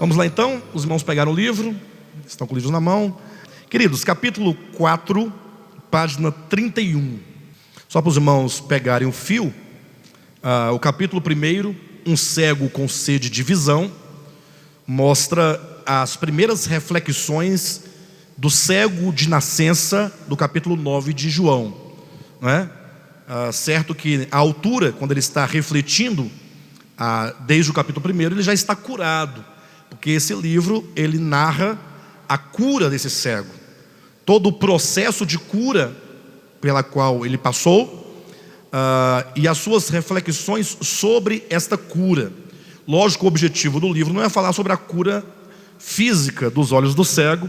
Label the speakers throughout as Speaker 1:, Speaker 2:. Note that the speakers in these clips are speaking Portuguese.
Speaker 1: Vamos lá então, os irmãos pegaram o livro, estão com o livro na mão. Queridos, capítulo 4, página 31. Só para os irmãos pegarem o fio. O capítulo 1, um cego com sede de visão, mostra as primeiras reflexões do cego de nascença do capítulo 9 de João, não é? Certo que a altura, quando ele está refletindo, desde o capítulo 1, ele já está curado, porque esse livro, ele narra a cura desse cego, todo o processo de cura pela qual ele passou, e as suas reflexões sobre esta cura. Lógico, o objetivo do livro não é falar sobre a cura física dos olhos do cego,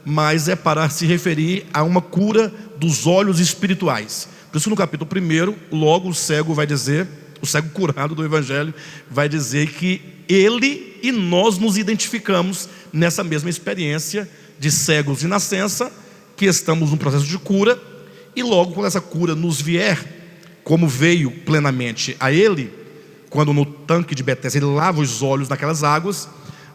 Speaker 1: mas é para se referir a uma cura dos olhos espirituais. Por isso no capítulo 1, logo o cego vai dizer, o cego curado do Evangelho vai dizer que ele e nós nos identificamos nessa mesma experiência de cegos de nascença, que estamos num processo de cura, e logo quando essa cura nos vier, como veio plenamente a ele, quando no tanque de Betesda ele lava os olhos naquelas águas,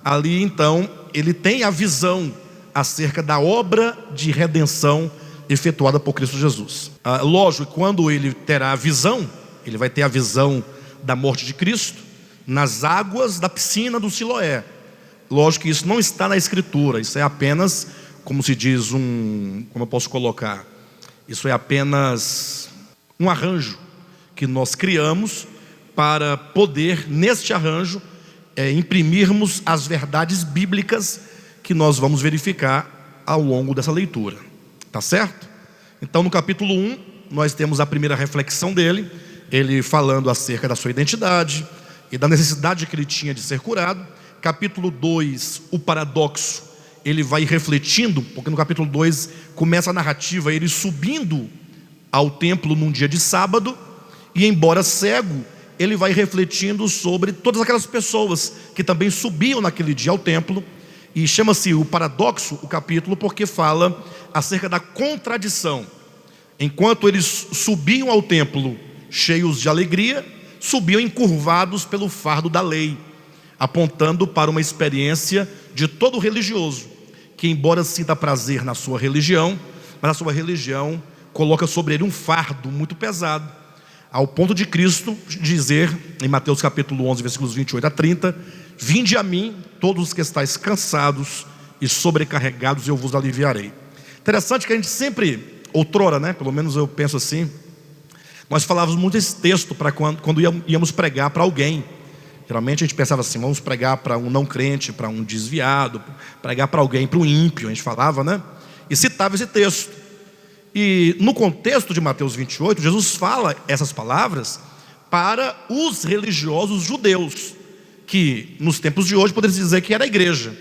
Speaker 1: ali então ele tem a visão acerca da obra de redenção efetuada por Cristo Jesus. Lógico, quando ele terá a visão, ele vai ter a visão da morte de Cristo nas águas da piscina do Siloé. Lógico que isso não está na Escritura, isso é apenas, como se diz, como eu posso colocar, isso é apenas um arranjo que nós criamos para poder, neste arranjo, imprimirmos as verdades bíblicas que nós vamos verificar ao longo dessa leitura. Tá certo? Então no capítulo 1, nós temos a primeira reflexão dele, ele falando acerca da sua identidade e da necessidade que ele tinha de ser curado. Capítulo 2, o paradoxo, ele vai refletindo, porque no capítulo 2 começa a narrativa, ele subindo ao templo num dia de sábado, e embora cego, ele vai refletindo sobre todas aquelas pessoas que também subiam naquele dia ao templo. E chama-se o paradoxo, o capítulo, porque fala acerca da contradição. Enquanto eles subiam ao templo cheios de alegria, subiam encurvados pelo fardo da lei, apontando para uma experiência de todo religioso, que embora sinta prazer na sua religião, mas a sua religião coloca sobre ele um fardo muito pesado, ao ponto de Cristo dizer, em Mateus capítulo 11, versículos 28 a 30, vinde a mim, todos os que estáis cansados e sobrecarregados, eu vos aliviarei. Interessante que a gente sempre, outrora, né, pelo menos eu penso assim, nós falávamos muito esse texto para quando íamos pregar para alguém. Geralmente a gente pensava assim, vamos pregar para um não crente, para um desviado, pregar para alguém, para um ímpio, a gente falava, né? E citava esse texto. E no contexto de Mateus 28, Jesus fala essas palavras para os religiosos judeus, que nos tempos de hoje poderia dizer que era a igreja,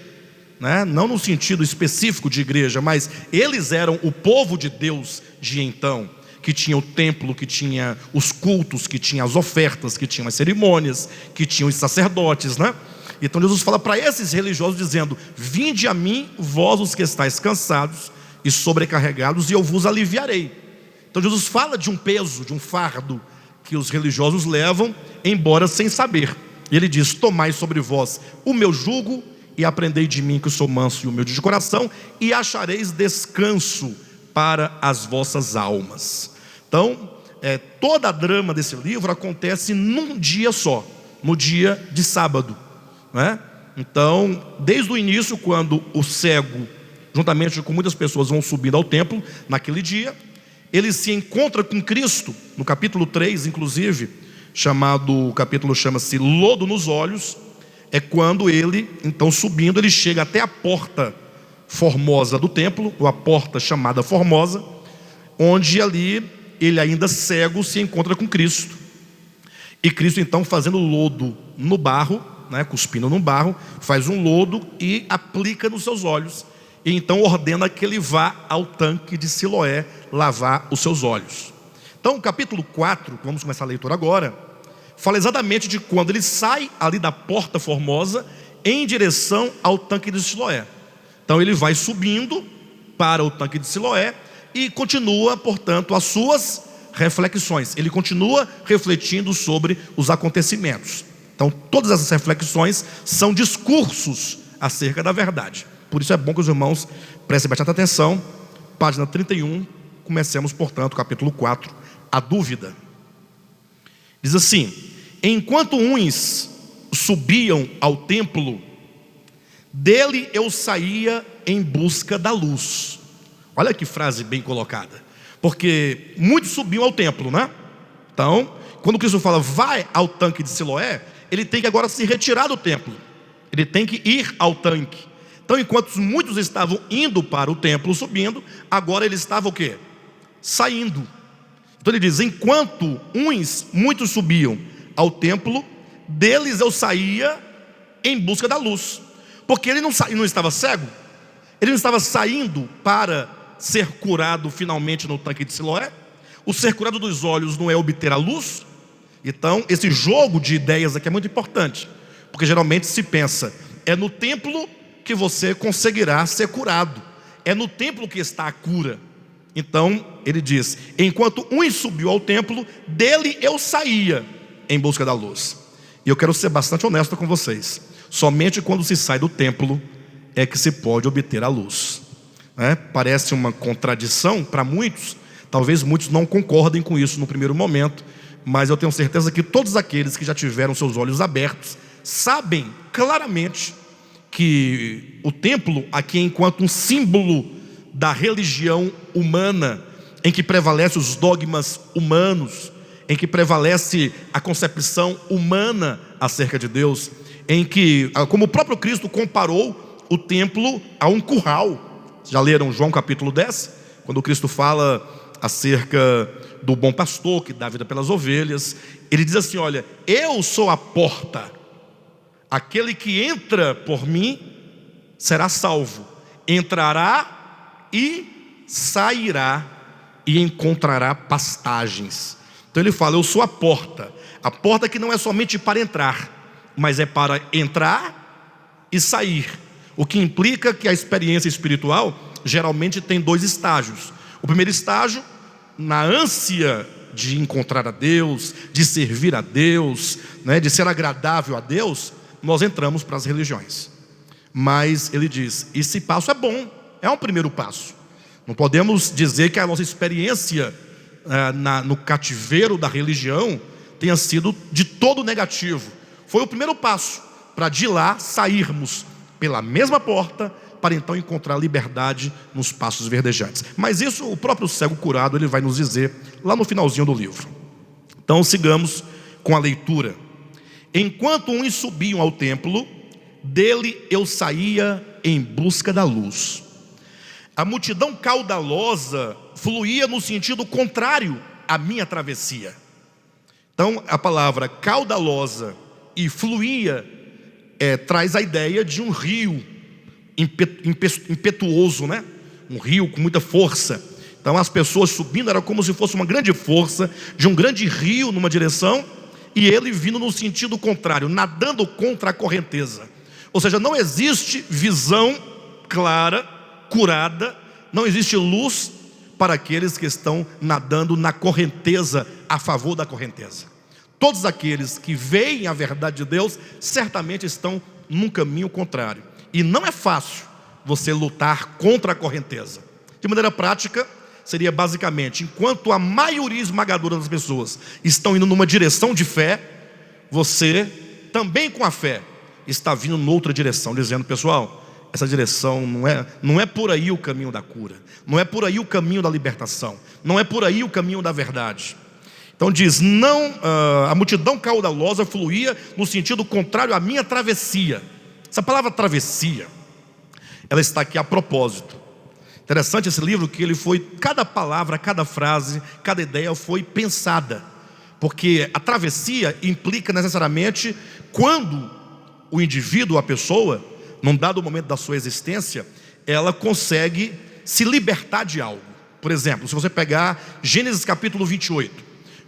Speaker 1: né? Não no sentido específico de igreja, mas eles eram o povo de Deus de então, que tinha o templo, que tinha os cultos, que tinha as ofertas, que tinha as cerimônias, que tinha os sacerdotes, né? Então Jesus fala para esses religiosos dizendo, vinde a mim, vós os que estáis cansados e sobrecarregados, e eu vos aliviarei. Então Jesus fala de um peso, de um fardo que os religiosos levam, embora sem saber. E ele diz, tomai sobre vós o meu jugo e aprendei de mim, que eu sou manso e humilde de coração, e achareis descanso para as vossas almas. Então, toda a drama desse livro acontece num dia só, no dia de sábado, né? Então, desde o início, quando o cego, juntamente com muitas pessoas, vão subindo ao templo, naquele dia, ele se encontra com Cristo, no capítulo 3, inclusive, o capítulo chama-se Lodo nos Olhos, é quando ele, então subindo, ele chega até a porta formosa do templo, ou a porta chamada Formosa, onde ali ele ainda cego se encontra com Cristo. E Cristo então fazendo lodo no barro, né, cuspindo no barro, faz um lodo e aplica nos seus olhos. E então ordena que ele vá ao tanque de Siloé lavar os seus olhos. Então o capítulo 4, vamos começar a leitura agora, fala exatamente de quando ele sai ali da porta formosa em direção ao tanque de Siloé. Então ele vai subindo para o tanque de Siloé e continua, portanto, as suas reflexões. Ele continua refletindo sobre os acontecimentos. Então todas essas reflexões são discursos acerca da verdade. Por isso é bom que os irmãos prestem bastante atenção. Página 31, comecemos, portanto, capítulo 4, a dúvida. Diz assim: enquanto uns subiam ao templo, dele eu saía em busca da luz. Olha que frase bem colocada. Porque muitos subiam ao templo, né? Então, quando Cristo fala vai ao tanque de Siloé, ele tem que agora se retirar do templo. Ele tem que ir ao tanque. Então, enquanto muitos estavam indo para o templo, subindo, agora ele estava o quê? Saindo. Então ele diz: enquanto muitos subiam ao templo, deles eu saía em busca da luz. Porque ele não estava cego, ele não estava saindo para ser curado finalmente no tanque de Siloé. O ser curado dos olhos não é obter a luz. Então esse jogo de ideias aqui é muito importante, porque geralmente se pensa, é no templo que você conseguirá ser curado, é no templo que está a cura. Então ele diz: enquanto uns subiu ao templo, dele eu saía em busca da luz. E eu quero ser bastante honesto com vocês: somente quando se sai do templo é que se pode obter a luz, né? Parece uma contradição para muitos, talvez muitos não concordem com isso no primeiro momento, mas eu tenho certeza que todos aqueles que já tiveram seus olhos abertos sabem claramente que o templo aqui, enquanto um símbolo da religião humana, em que prevalece os dogmas humanos, em que prevalece a concepção humana acerca de Deus, em que, como o próprio Cristo comparou o templo a um curral. Já leram João capítulo 10? Quando Cristo fala acerca do bom pastor que dá vida pelas ovelhas, ele diz assim: olha, eu sou a porta, aquele que entra por mim será salvo, entrará e sairá e encontrará pastagens. Então ele fala: eu sou a porta que não é somente para entrar, mas é para entrar e sair. O que implica que a experiência espiritual geralmente tem dois estágios. O primeiro estágio, na ânsia de encontrar a Deus, de servir a Deus, né, de ser agradável a Deus, nós entramos para as religiões. Mas ele diz: esse passo é bom, é um primeiro passo. Não podemos dizer que a nossa experiência no cativeiro da religião tenha sido de todo negativo. Foi o primeiro passo para de lá sairmos pela mesma porta, para então encontrar liberdade nos passos verdejantes. Mas isso o próprio cego curado ele vai nos dizer lá no finalzinho do livro. Então sigamos com a leitura. Enquanto uns subiam ao templo, dele eu saía em busca da luz. A multidão caudalosa fluía no sentido contrário à minha travessia. Então a palavra caudalosa e fluía traz a ideia de um rio impetuoso, né? Um rio com muita força. Então as pessoas subindo era como se fosse uma grande força de um grande rio numa direção, e ele vindo no sentido contrário, nadando contra a correnteza. Ou seja, não existe visão clara, curada, não existe luz para aqueles que estão nadando na correnteza, a favor da correnteza. Todos aqueles que veem a verdade de Deus certamente estão num caminho contrário. E não é fácil você lutar contra a correnteza. De maneira prática, seria basicamente: enquanto a maioria esmagadora das pessoas estão indo numa direção de fé, você também com a fé está vindo noutra direção, dizendo: pessoal, essa direção não é por aí o caminho da cura, não é por aí o caminho da libertação, não é por aí o caminho da verdade. Então diz: a multidão caudalosa fluía no sentido contrário à minha travessia. Essa palavra travessia, ela está aqui a propósito. Interessante esse livro, que ele foi, cada palavra, cada frase, cada ideia foi pensada, porque a travessia implica necessariamente quando o indivíduo, a pessoa, num dado momento da sua existência, ela consegue se libertar de algo. Por exemplo, se você pegar Gênesis capítulo 28,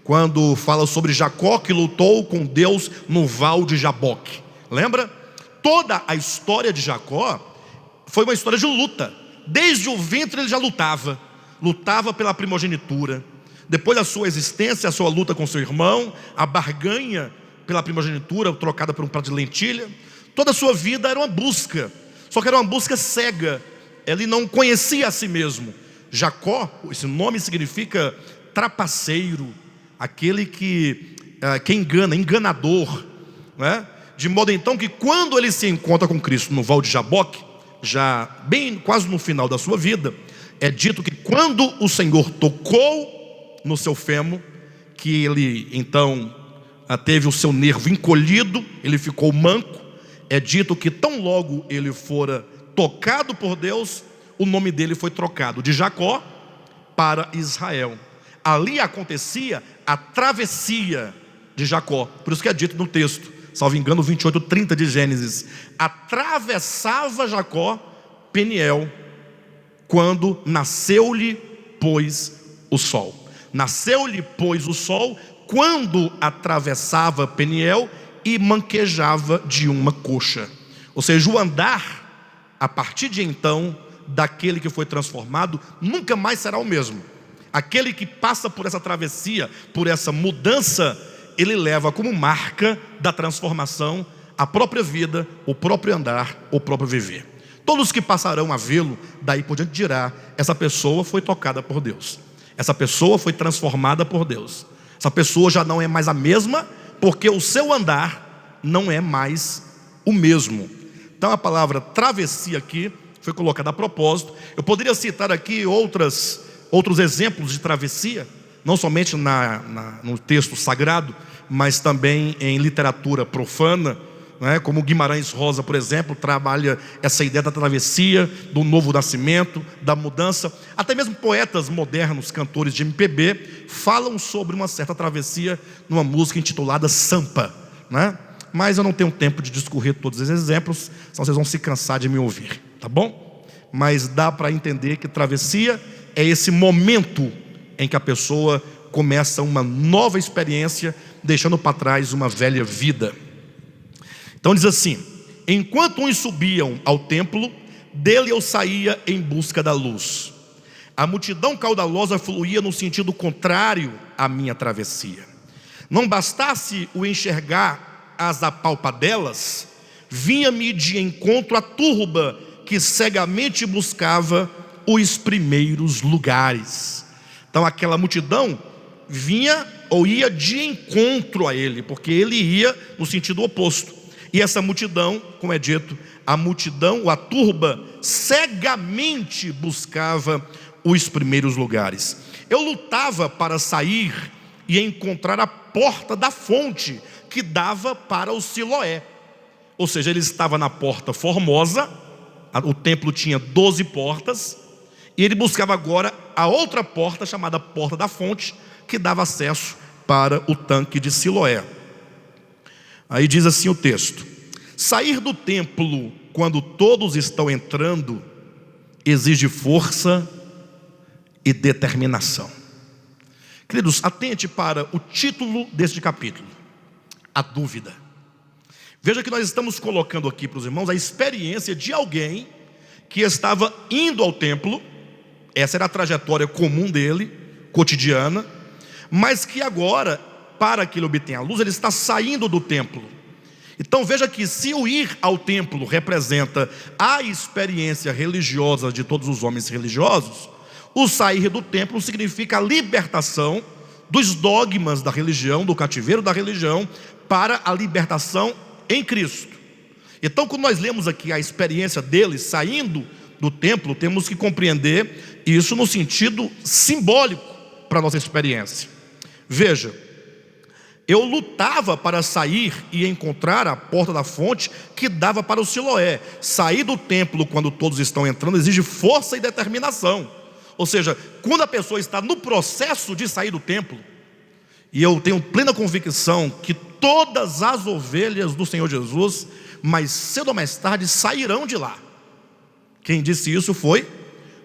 Speaker 1: quando fala sobre Jacó que lutou com Deus no val de Jaboque, lembra? Toda a história de Jacó foi uma história de luta. Desde o ventre ele já lutava pela primogenitura. Depois da sua existência, a sua luta com seu irmão, a barganha pela primogenitura trocada por um prato de lentilha. Toda a sua vida era uma busca Só que era uma busca cega. Ele não conhecia a si mesmo. Jacó, esse nome significa trapaceiro, aquele que engana, enganador, né? De modo então que quando ele se encontra com Cristo no Val de Jaboque, já bem quase no final da sua vida, é dito que quando o Senhor tocou no seu fêmur, que ele então teve o seu nervo encolhido, ele ficou manco. É dito que tão logo ele fora tocado por Deus, o nome dele foi trocado de Jacó para Israel. Ali acontecia a travessia de Jacó. Por isso que é dito no texto, salvo engano, 28:30 de Gênesis: atravessava Jacó Peniel quando nasceu-lhe, pois, o sol. Nasceu-lhe, pois, o sol quando atravessava Peniel e manquejava de uma coxa. Ou seja, o andar, a partir de então, daquele que foi transformado, nunca mais será o mesmo. Aquele que passa por essa travessia, por essa mudança, ele leva como marca da transformação a própria vida, o próprio andar, o próprio viver. Todos que passarão a vê-lo, daí por diante dirá: essa pessoa foi tocada por Deus, essa pessoa foi transformada por Deus, essa pessoa já não é mais a mesma, porque o seu andar não é mais o mesmo. Então a palavra travessia aqui foi colocada a propósito. Eu poderia citar aqui outros exemplos de travessia, não somente no texto sagrado, mas também em literatura profana, né? Como Guimarães Rosa, por exemplo, trabalha essa ideia da travessia, do novo nascimento, da mudança. Até mesmo poetas modernos, cantores de MPB, falam sobre uma certa travessia numa música intitulada Sampa, né? Mas eu não tenho tempo de discorrer todos os exemplos, senão vocês vão se cansar de me ouvir, tá bom? Mas dá para entender que travessia é esse momento em que a pessoa começa uma nova experiência, deixando para trás uma velha vida. Então diz assim: enquanto uns subiam ao templo, dele eu saía em busca da luz. A multidão caudalosa fluía no sentido contrário à minha travessia. Não bastasse o enxergar as apalpadelas, vinha-me de encontro a turba que cegamente buscava os primeiros lugares. Então aquela multidão vinha ou ia de encontro a ele, porque ele ia no sentido oposto. E essa multidão, como é dito, a multidão, ou a turba, cegamente buscava os primeiros lugares. Eu lutava para sair e encontrar a porta da fonte que dava para o Siloé. Ou seja, ele estava na porta formosa, o templo tinha 12 portas, e ele buscava agora a outra porta, chamada Porta da Fonte, que dava acesso para o tanque de Siloé. Aí diz assim o texto: sair do templo quando todos estão entrando exige força e determinação. Queridos, atente para o título deste capítulo: a dúvida. Veja que nós estamos colocando aqui para os irmãos a experiência de alguém que estava indo ao templo. Essa era a trajetória comum dele, cotidiana, mas que agora, para que ele obtenha a luz, ele está saindo do templo. Então veja que se o ir ao templo representa a experiência religiosa de todos os homens religiosos, o sair do templo significa a libertação dos dogmas da religião, do cativeiro da religião, para a libertação em Cristo. Então, quando nós lemos aqui a experiência dele saindo do templo, temos que compreender isso no sentido simbólico para a nossa experiência. Veja, eu lutava para sair e encontrar a porta da fonte que dava para o Siloé. Sair do templo quando todos estão entrando exige força e determinação. Ou seja, quando a pessoa está no processo de sair do templo, e eu tenho plena convicção que todas as ovelhas do Senhor Jesus, mais cedo ou mais tarde, sairão de lá. Quem disse isso foi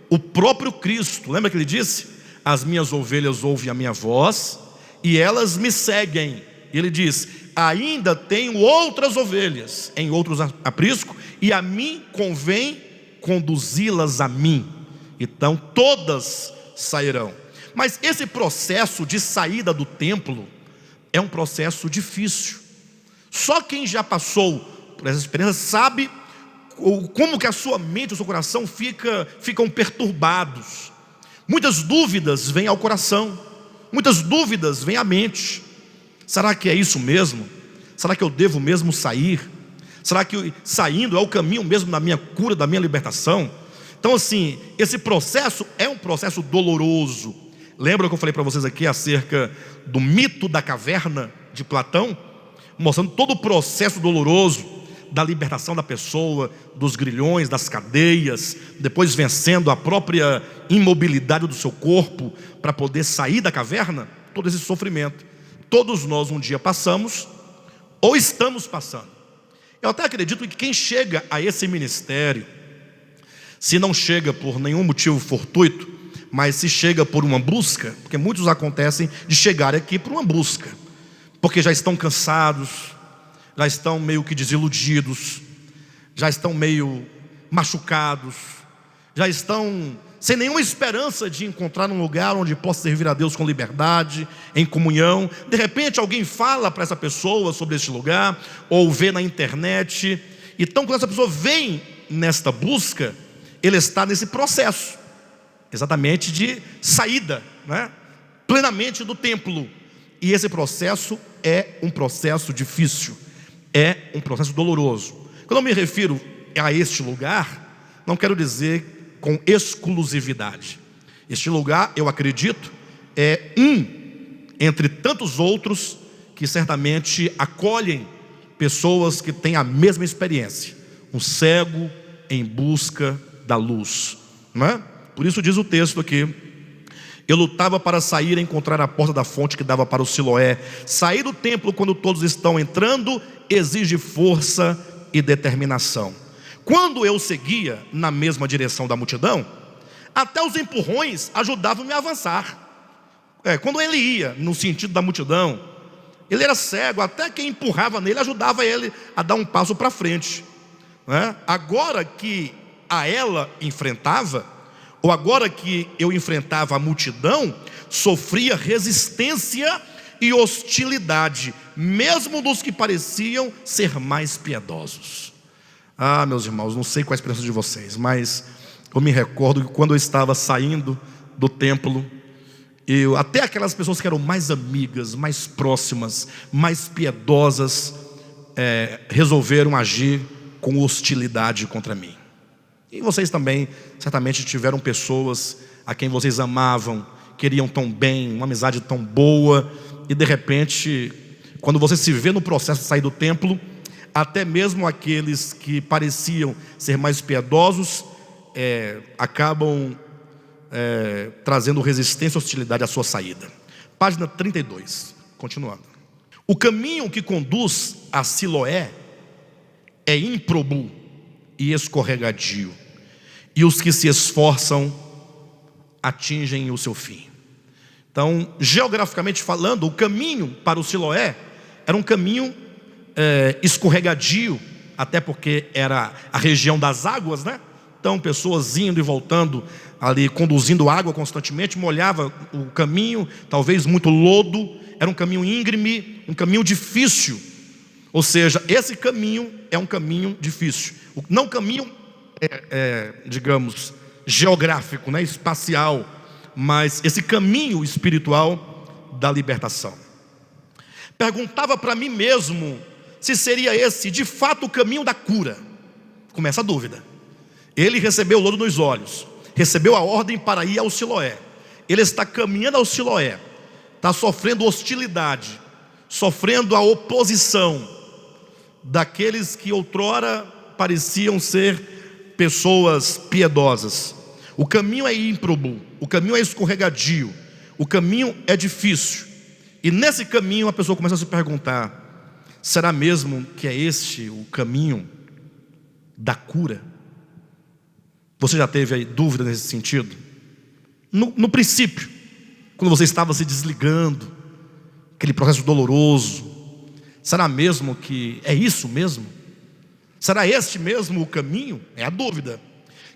Speaker 1: o próprio Cristo. Lembra que ele disse: as minhas ovelhas ouvem a minha voz e elas me seguem. E ele diz: ainda tenho outras ovelhas em outros apriscos, e a mim convém conduzi-las a mim. Então todas sairão. Mas esse processo de saída do templo é um processo difícil. Só quem já passou por essa experiência sabe ou como que a sua mente, o seu coração ficam perturbados. Muitas dúvidas vêm ao coração, muitas dúvidas vêm à mente. Será que é isso mesmo? Será que eu devo mesmo sair? Será que saindo é o caminho mesmo da minha cura, da minha libertação? Então assim, esse processo é um processo doloroso. Lembra que eu falei para vocês aqui acerca do mito da caverna de Platão? Mostrando todo o processo doloroso da libertação da pessoa, dos grilhões, das cadeias, depois vencendo a própria imobilidade do seu corpo para poder sair da caverna. Todo esse sofrimento, todos nós um dia passamos ou estamos passando. Eu até acredito que quem chega a esse ministério, se não chega por nenhum motivo fortuito, mas se chega por uma busca, porque muitos acontecem de chegar aqui por uma busca, porque já estão cansados, já estão meio que desiludidos, já estão meio machucados, já estão sem nenhuma esperança de encontrar um lugar onde possa servir a Deus com liberdade, em comunhão. De repente alguém fala para essa pessoa sobre este lugar, ou vê na internet. Então quando essa pessoa vem nesta busca, ele está nesse processo, exatamente de saída, né? Plenamente do templo. E esse processo é um processo difícil, é um processo doloroso. Quando eu me refiro a este lugar, não quero dizer com exclusividade. Este lugar, eu acredito, é um entre tantos outros que certamente acolhem pessoas que têm a mesma experiência, um cego em busca da luz, não é? Por isso diz o texto aqui: eu lutava para sair e encontrar a porta da fonte que dava para o Siloé. Sair do templo quando todos estão entrando exige força e determinação. Quando eu seguia na mesma direção da multidão, até os empurrões ajudavam-me a avançar. Quando ele ia no sentido da multidão, ele era cego, até quem empurrava nele ajudava ele a dar um passo para frente, né? Agora que a ela enfrentava, ou agora que eu enfrentava a multidão, sofria resistência e hostilidade, mesmo dos que pareciam ser mais piedosos. Ah, meus irmãos, não sei qual é a experiência de vocês, mas eu me recordo que quando eu estava saindo do templo, até aquelas pessoas que eram mais amigas, mais próximas, mais piedosas, resolveram agir com hostilidade contra mim. E vocês também certamente tiveram pessoas a quem vocês amavam, queriam tão bem, uma amizade tão boa, e de repente, quando você se vê no processo de sair do templo, até mesmo aqueles que pareciam ser mais piedosos acabam trazendo resistência e hostilidade à sua saída. Página 32, continuando. O caminho que conduz a Siloé é ímprobo e escorregadio, e os que se esforçam atingem o seu fim. Então, geograficamente falando, o caminho para o Siloé era um caminho escorregadio, até porque era a região das águas, né? Então pessoas indo e voltando ali, conduzindo água constantemente, molhava o caminho, talvez muito lodo, era um caminho íngreme, um caminho difícil. Ou seja, esse caminho é um caminho difícil, não caminho, digamos, geográfico, né, espacial, mas esse caminho espiritual da libertação. Perguntava para mim mesmo se seria esse de fato o caminho da cura. Começa a dúvida. Ele recebeu o lodo nos olhos, recebeu a ordem para ir ao Siloé. Ele está caminhando ao Siloé, está sofrendo hostilidade, sofrendo a oposição daqueles que outrora pareciam ser pessoas piedosas. O caminho é ímprobo, o caminho é escorregadio, o caminho é difícil. E nesse caminho a pessoa começa a se perguntar: será mesmo que é este o caminho da cura? Você já teve aí dúvida nesse sentido? No princípio, quando você estava se desligando, aquele processo doloroso, será mesmo que é isso mesmo? Será este mesmo o caminho? É a dúvida.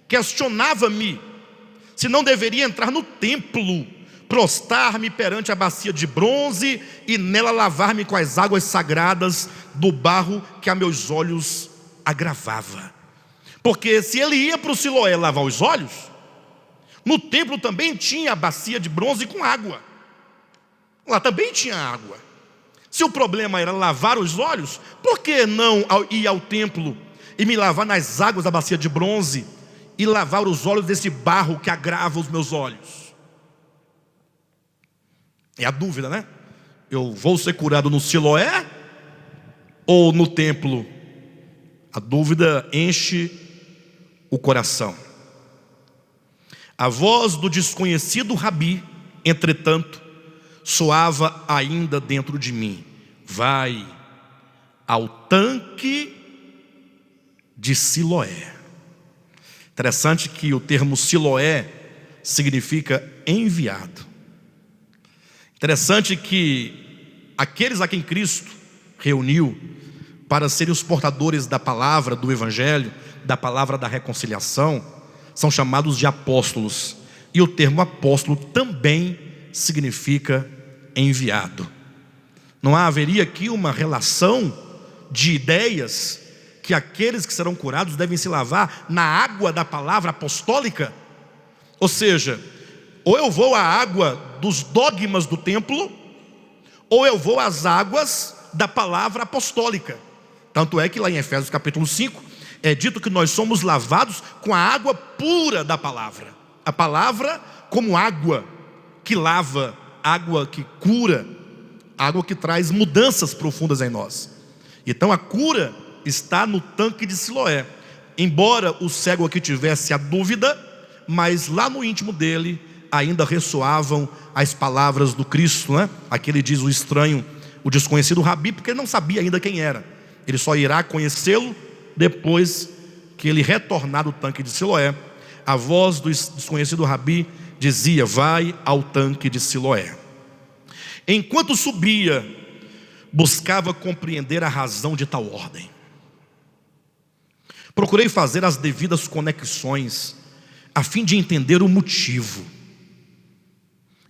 Speaker 1: Questionava-me se não deveria entrar no templo, prostrar-me perante a bacia de bronze e nela lavar-me com as águas sagradas do barro que a meus olhos agravava. Porque se ele ia para o Siloé lavar os olhos, no templo também tinha a bacia de bronze com água. Lá também tinha água. Se o problema era lavar os olhos, por que não ir ao templo e me lavar nas águas da bacia de bronze e lavar os olhos desse barro que agrava os meus olhos? É a dúvida, né? Eu vou ser curado no Siloé ou no templo? A dúvida enche o coração. A voz do desconhecido Rabi, entretanto, soava ainda dentro de mim: vai ao tanque de Siloé. Interessante que o termo Siloé significa enviado. Interessante que aqueles a quem Cristo reuniu para serem os portadores da palavra do Evangelho, da palavra da reconciliação, são chamados de apóstolos. E o termo apóstolo também significa enviado. Não haveria aqui uma relação de ideias que aqueles que serão curados devem se lavar na água da palavra apostólica? Ou seja, ou eu vou à água dos dogmas do templo, ou eu vou às águas da palavra apostólica. Tanto é que lá em Efésios capítulo 5 é dito que nós somos lavados com a água pura da palavra. A palavra como água que lava, água que cura, água que traz mudanças profundas em nós. Então a cura está no tanque de Siloé. Embora o cego aqui tivesse a dúvida, mas lá no íntimo dele ainda ressoavam as palavras do Cristo, né? Aqui ele diz o estranho, o desconhecido Rabi, porque ele não sabia ainda quem era. Ele só irá conhecê-lo depois que ele retornar do tanque de Siloé. A voz do desconhecido Rabi dizia: vai ao tanque de Siloé. Enquanto subia, buscava compreender a razão de tal ordem. Procurei fazer as devidas conexões a fim de entender o motivo.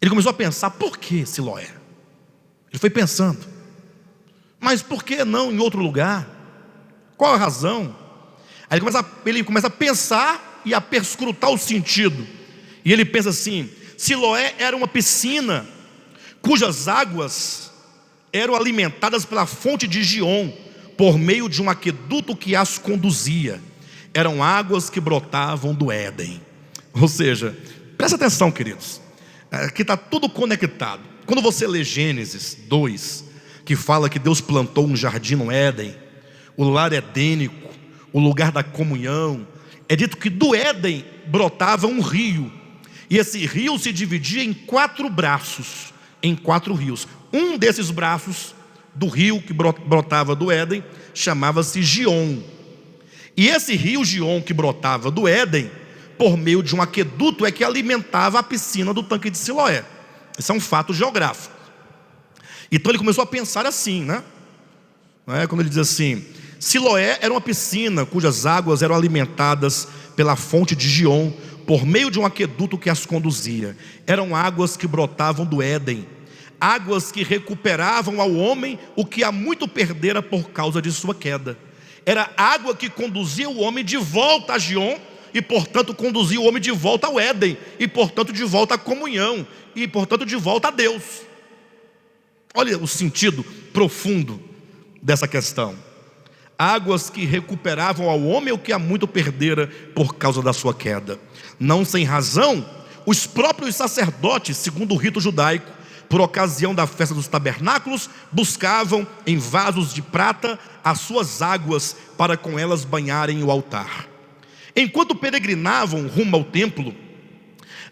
Speaker 1: Ele começou a pensar: por que Siloé? Ele foi pensando: mas por que não em outro lugar? Qual a razão? Aí ele começa a pensar e a perscrutar o sentido. E ele pensa assim: Siloé era uma piscina cujas águas eram alimentadas pela fonte de Giom, por meio de um aqueduto que as conduzia. Eram águas que brotavam do Éden. Ou seja, presta atenção, queridos, aqui está tudo conectado. Quando você lê Gênesis 2, que fala que Deus plantou um jardim no Éden, o lar edênico, o lugar da comunhão, é dito que do Éden brotava um rio, e esse rio se dividia em 4 braços, em 4 rios. Um desses braços do rio que brotava do Éden chamava-se Giom. E esse rio Giom que brotava do Éden, por meio de um aqueduto, é que alimentava a piscina do tanque de Siloé. Isso é um fato geográfico. Então ele começou a pensar assim, né? Quando ele diz assim: Siloé era uma piscina cujas águas eram alimentadas pela fonte de Giom, por meio de um aqueduto que as conduzia. Eram águas que brotavam do Éden, águas que recuperavam ao homem o que há muito perdera por causa de sua queda. Era água que conduzia o homem de volta a Giom, e portanto conduzia o homem de volta ao Éden, e portanto de volta à comunhão, e portanto de volta a Deus. Olha o sentido profundo dessa questão. Águas que recuperavam ao homem o que há muito perdera por causa da sua queda. Não sem razão, os próprios sacerdotes, segundo o rito judaico, por ocasião da festa dos tabernáculos, buscavam em vasos de prata as suas águas para com elas banharem o altar. Enquanto peregrinavam rumo ao templo,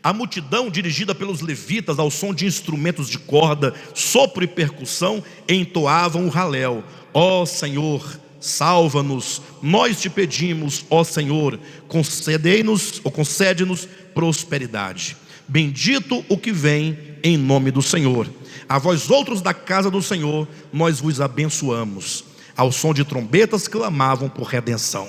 Speaker 1: a multidão, dirigida pelos levitas ao som de instrumentos de corda, sopro e percussão, entoavam o Halel: ó Senhor, salva-nos, nós te pedimos, ó Senhor, concede-nos prosperidade. Bendito o que vem em nome do Senhor. A vós outros da casa do Senhor, nós vos abençoamos. Ao som de trombetas clamavam por redenção.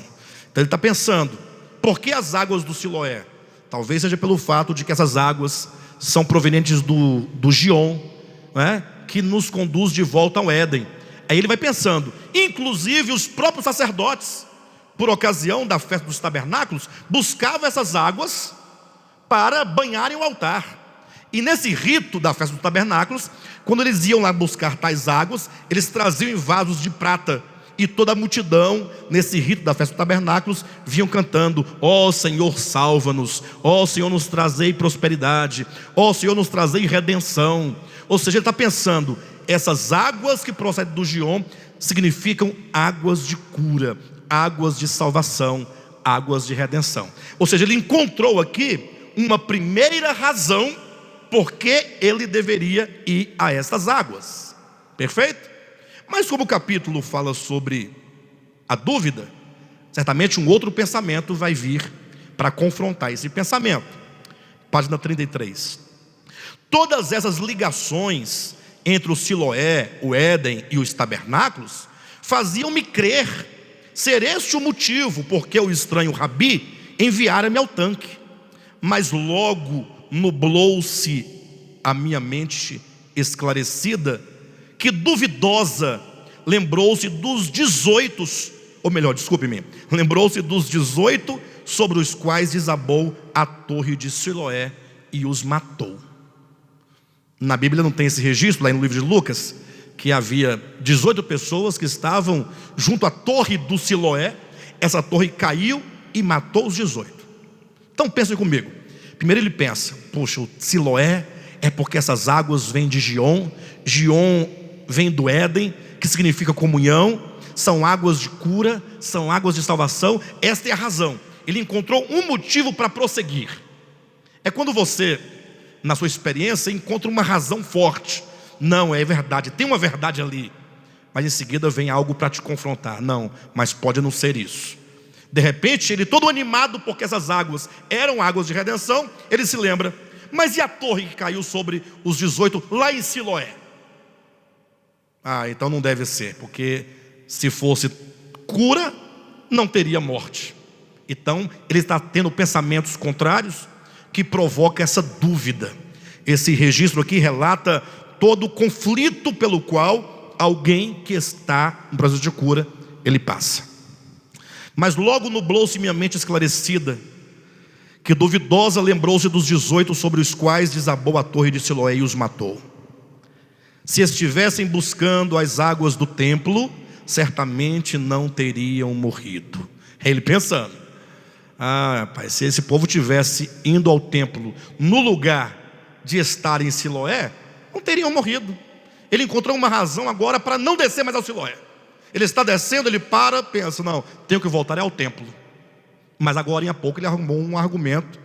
Speaker 1: Então ele está pensando: por que as águas do Siloé? Talvez seja pelo fato de que essas águas são provenientes do Giom, né, que nos conduz de volta ao Éden. Aí ele vai pensando: inclusive os próprios sacerdotes, por ocasião da festa dos tabernáculos, buscavam essas águas para banharem o altar. E nesse rito da festa dos tabernáculos, quando eles iam lá buscar tais águas, eles traziam em vasos de prata. E toda a multidão, nesse rito da festa dos tabernáculos, vinham cantando: ó Senhor, salva-nos, ó Senhor, nos trazei prosperidade, ó Senhor, nos trazei redenção. Ou seja, ele está pensando, essas águas que procedem do Gion significam águas de cura, águas de salvação, águas de redenção. Ou seja, ele encontrou aqui uma primeira razão porque ele deveria ir a estas águas. Perfeito? Mas como o capítulo fala sobre a dúvida, certamente um outro pensamento vai vir para confrontar esse pensamento. Página 33. Todas essas ligações entre o Siloé, o Éden e os tabernáculos faziam-me crer ser este o motivo porque o estranho Rabi enviara-me ao tanque. Mas logo nublou-se a minha mente esclarecida, que duvidosa lembrou-se dos 18, ou melhor, desculpe-me, lembrou-se dos 18 sobre os quais desabou a torre de Siloé e os matou. Na Bíblia não tem esse registro, lá no livro de Lucas, que havia 18 pessoas que estavam junto à torre do Siloé. Essa torre caiu e matou os 18. Então pense comigo. Primeiro ele pensa: poxa, o Siloé é porque essas águas vêm de Gion. Gion vem do Éden, que significa comunhão. São águas de cura, são águas de salvação. Esta é a razão. Ele encontrou um motivo para prosseguir. É quando você, na sua experiência, encontra uma razão forte. Não, é verdade, tem uma verdade ali, mas em seguida vem algo para te confrontar. Não, mas pode não ser isso. De repente, ele todo animado porque essas águas eram águas de redenção, ele se lembra: mas e a torre que caiu sobre os 18 lá em Siloé? Então não deve ser, porque se fosse cura, não teria morte. Então ele está tendo pensamentos contrários que provoca essa dúvida. Esse registro aqui relata todo o conflito pelo qual alguém que está no processo de cura, ele passa. Mas logo nublou-se minha mente esclarecida, que duvidosa lembrou-se dos 18 sobre os quais desabou a torre de Siloé e os matou. Se estivessem buscando as águas do templo, certamente não teriam morrido. É ele pensando: rapaz, se esse povo tivesse indo ao templo no lugar de estar em Siloé, não teriam morrido. Ele encontrou uma razão agora para não descer mais ao Siloé. Ele está descendo, ele para, pensa: não, tenho que voltar ao templo. Mas agora em pouco ele arrumou um argumento,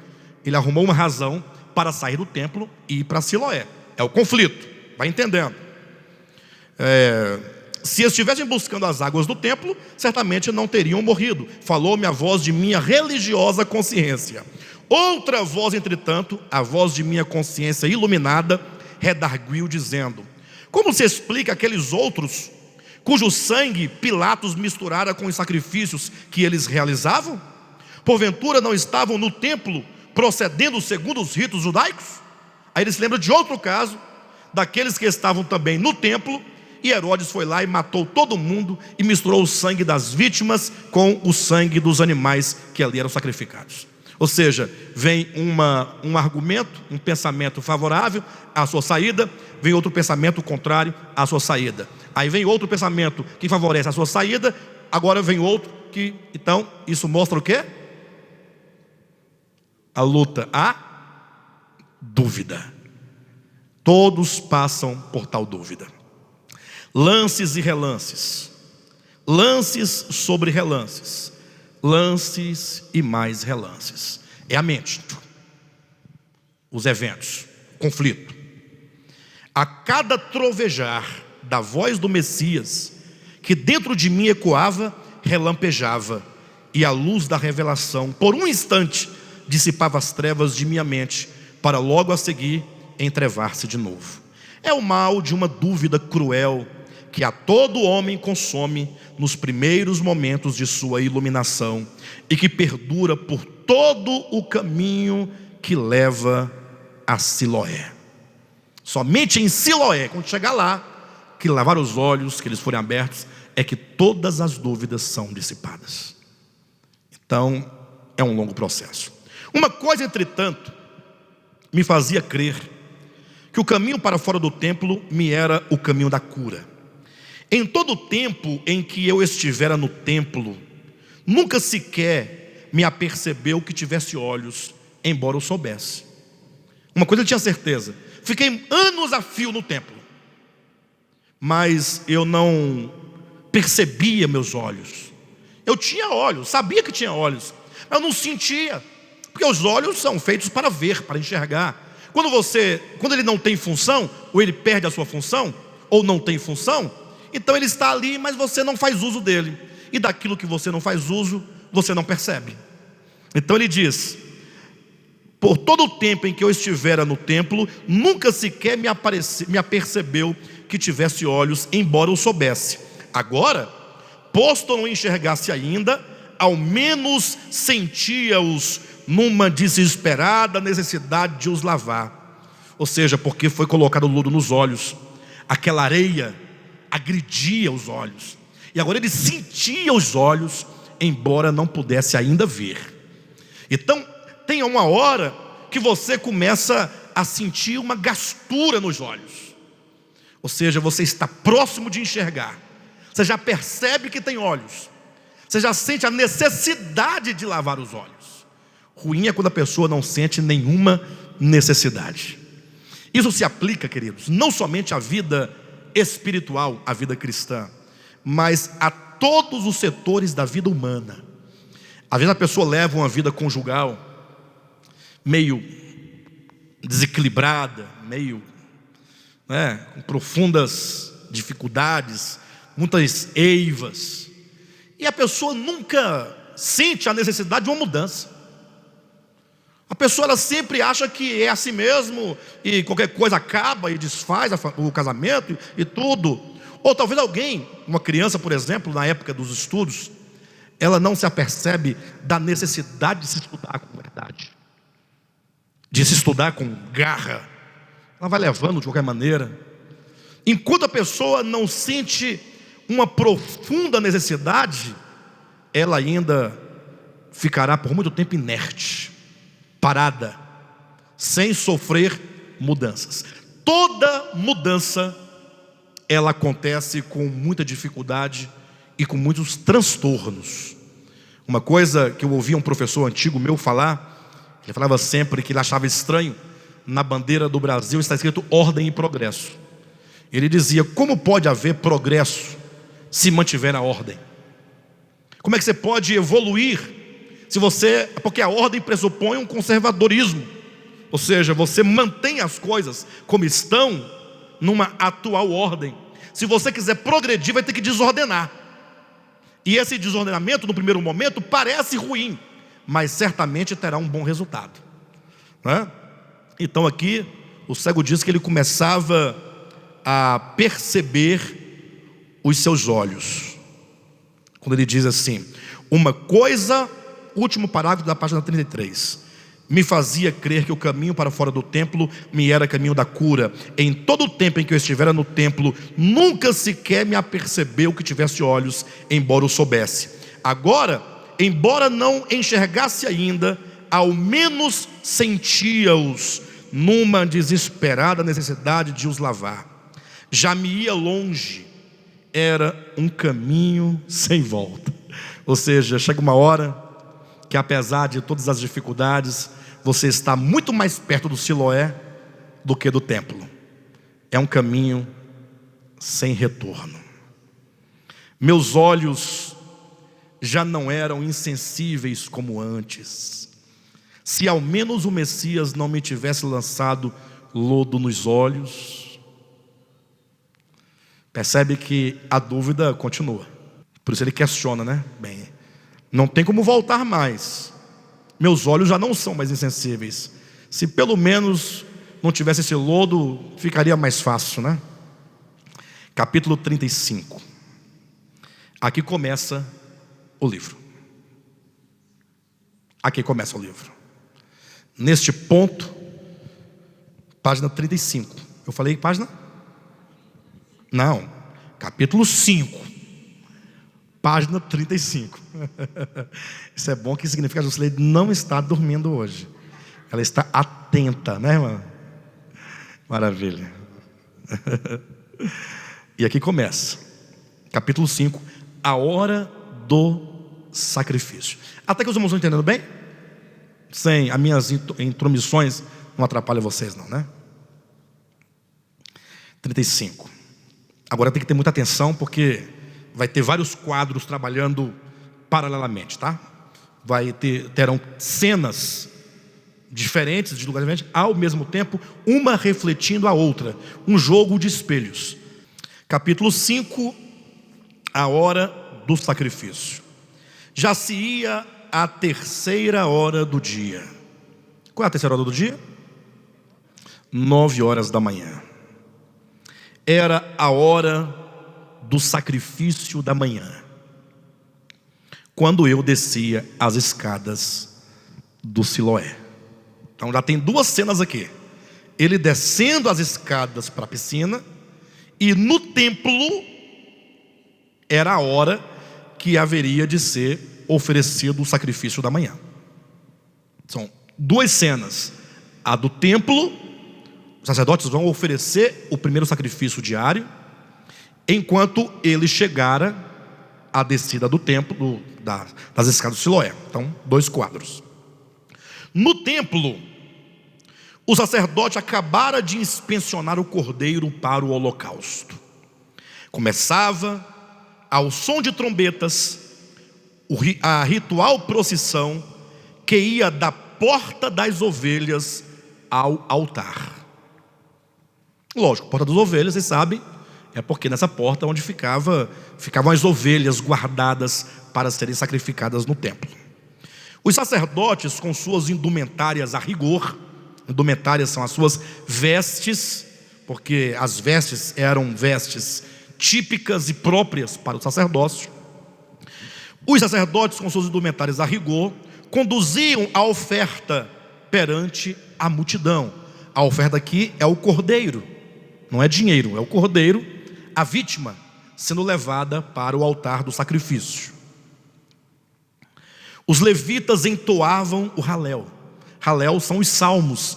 Speaker 1: ele arrumou uma razão para sair do templo e ir para Siloé. É o conflito, vai entendendo. Se estivessem buscando as águas do templo, certamente não teriam morrido. Falou-me a voz de minha religiosa consciência. Outra voz, entretanto, a voz de minha consciência iluminada, redarguiu dizendo: como se explica aqueles outros cujo sangue Pilatos misturara com os sacrifícios que eles realizavam? Porventura não estavam no templo procedendo segundo os ritos judaicos? Aí ele se lembra de outro caso, daqueles que estavam também no templo, e Herodes foi lá e matou todo mundo e misturou o sangue das vítimas com o sangue dos animais que ali eram sacrificados. Ou seja, vem um argumento, um pensamento favorável à sua saída, vem outro pensamento contrário à sua saída. Aí vem outro pensamento que favorece a sua saída, agora vem outro que... Então, isso mostra o quê? A luta, a dúvida. Todos passam por tal dúvida. Lances e relances. Lances sobre relances. Lances e mais relances. É a mente. Os eventos, o conflito. A cada trovejar da voz do Messias, que dentro de mim ecoava, relampejava, e a luz da revelação, por um instante, dissipava as trevas de minha mente, para logo a seguir entrevar-se de novo. É o mal de uma dúvida cruel, que a todo homem consome nos primeiros momentos de sua iluminação, e que perdura por todo o caminho que leva a Siloé. Somente em Siloé, quando chegar lá, que lavar os olhos, que eles forem abertos, é que todas as dúvidas são dissipadas. Então, é um longo processo. Uma coisa, entretanto, me fazia crer que o caminho para fora do templo me era o caminho da cura. Em todo o tempo em que eu estivera no templo, nunca sequer me apercebeu que tivesse olhos, embora eu soubesse. Uma coisa eu tinha certeza: fiquei anos a fio no templo, mas eu não percebia meus olhos. Eu tinha olhos, sabia que tinha olhos, mas eu não sentia, porque os olhos são feitos para ver, para enxergar. Quando ele não tem função, ou ele perde a sua função, ou não tem função, então ele está ali, mas você não faz uso dele, e daquilo que você não faz uso, você não percebe. Então ele diz: por todo o tempo em que eu estivera no templo, nunca sequer me apercebeu que tivesse olhos, embora eu soubesse. Agora, posto eu não enxergasse ainda, ao menos sentia-os numa desesperada necessidade de os lavar. Ou seja, porque foi colocado lodo nos olhos, aquela areia agredia os olhos, e agora ele sentia os olhos, embora não pudesse ainda ver. Então, tem uma hora que você começa a sentir uma gastura nos olhos, ou seja, você está próximo de enxergar, você já percebe que tem olhos, você já sente a necessidade de lavar os olhos. Ruim é quando a pessoa não sente nenhuma necessidade. Isso se aplica, queridos, não somente à vida espiritual, à vida cristã, mas a todos os setores da vida humana. Às vezes a pessoa leva uma vida conjugal meio desequilibrada, meio com profundas dificuldades, muitas eivas, e a pessoa nunca sente a necessidade de uma mudança. A pessoa ela sempre acha que é assim mesmo, e qualquer coisa acaba e desfaz o casamento e tudo. Ou talvez alguém, uma criança, por exemplo, na época dos estudos, ela não se apercebe da necessidade de se estudar com verdade, de se estudar com garra. Ela vai levando de qualquer maneira. Enquanto a pessoa não sente uma profunda necessidade, ela ainda ficará por muito tempo inerte, parada, sem sofrer mudanças. Toda mudança, ela acontece com muita dificuldade e com muitos transtornos. Uma coisa que eu ouvi um professor antigo meu falar, ele falava sempre que ele achava estranho, na bandeira do Brasil está escrito ordem e progresso. Ele dizia: como pode haver progresso se mantiver a ordem? Como é que você pode evoluir porque a ordem pressupõe um conservadorismo, ou seja, você mantém as coisas como estão numa atual ordem. Se você quiser progredir, vai ter que desordenar, e esse desordenamento no primeiro momento parece ruim, mas certamente terá um bom resultado, né? Então aqui o cego diz que ele começava a perceber os seus olhos, quando ele diz assim: uma coisa, último parágrafo da página 33, me fazia crer que o caminho para fora do templo me era caminho da cura. Em todo o tempo em que eu estivera no templo, nunca sequer me apercebeu que tivesse olhos, embora eu soubesse. Agora, embora não enxergasse ainda, ao menos sentia-os numa desesperada necessidade de os lavar. Já me ia longe, era um caminho sem volta. Ou seja, chega uma hora que, apesar de todas as dificuldades, você está muito mais perto do Siloé do que do templo. É um caminho sem retorno. Meus olhos já não eram insensíveis como antes. Se ao menos o Messias não me tivesse lançado lodo nos olhos. Percebe que a dúvida continua. Por isso ele questiona, né? Bem, não tem como voltar mais. Meus olhos já não são mais insensíveis. Se pelo menos não tivesse esse lodo, ficaria mais fácil, né? Capítulo 35. Aqui começa o livro. Aqui começa o livro. Neste ponto, página 35. Eu falei página? Não, capítulo 5. página 35. Isso é bom, que significa que a Jusileide não está dormindo hoje. Ela está atenta, né, irmã? Maravilha. E aqui começa, capítulo 5, a hora do sacrifício. Até que os irmãos estão entendendo bem? Sem as minhas intromissões não atrapalham vocês não, né? 35. Agora tem que ter muita atenção, porque vai ter vários quadros trabalhando paralelamente, tá? Terão cenas diferentes, de lugares diferentes, ao mesmo tempo, uma refletindo a outra, um jogo de espelhos. Capítulo 5, a hora do sacrifício. Já se ia a terceira hora do dia. Qual é a terceira hora do dia? 9 horas da manhã. Era a hora do sacrifício da manhã, quando eu descia as escadas do Siloé. Então já tem duas cenas aqui: ele descendo as escadas para a piscina, e no templo era a hora que haveria de ser oferecido o sacrifício da manhã. São duas cenas: a do templo, os sacerdotes vão oferecer o primeiro sacrifício diário, enquanto ele chegara à descida do templo, das escadas do Siloé. Então, dois quadros. No templo, o sacerdote acabara de inspecionar o cordeiro para o holocausto. Começava, ao som de trombetas, a ritual procissão que ia da porta das ovelhas ao altar. Lógico, porta das ovelhas, vocês sabem, é porque nessa porta onde ficavam as ovelhas guardadas para serem sacrificadas no templo. Os sacerdotes, com suas indumentárias a rigor, indumentárias são as suas vestes, porque as vestes eram vestes típicas e próprias para o sacerdócio. Os sacerdotes, com suas indumentárias a rigor, conduziam a oferta perante a multidão. A oferta aqui é o cordeiro, não é dinheiro, é o cordeiro, a vítima sendo levada para o altar do sacrifício. Os levitas entoavam o Halel. Halel são os salmos,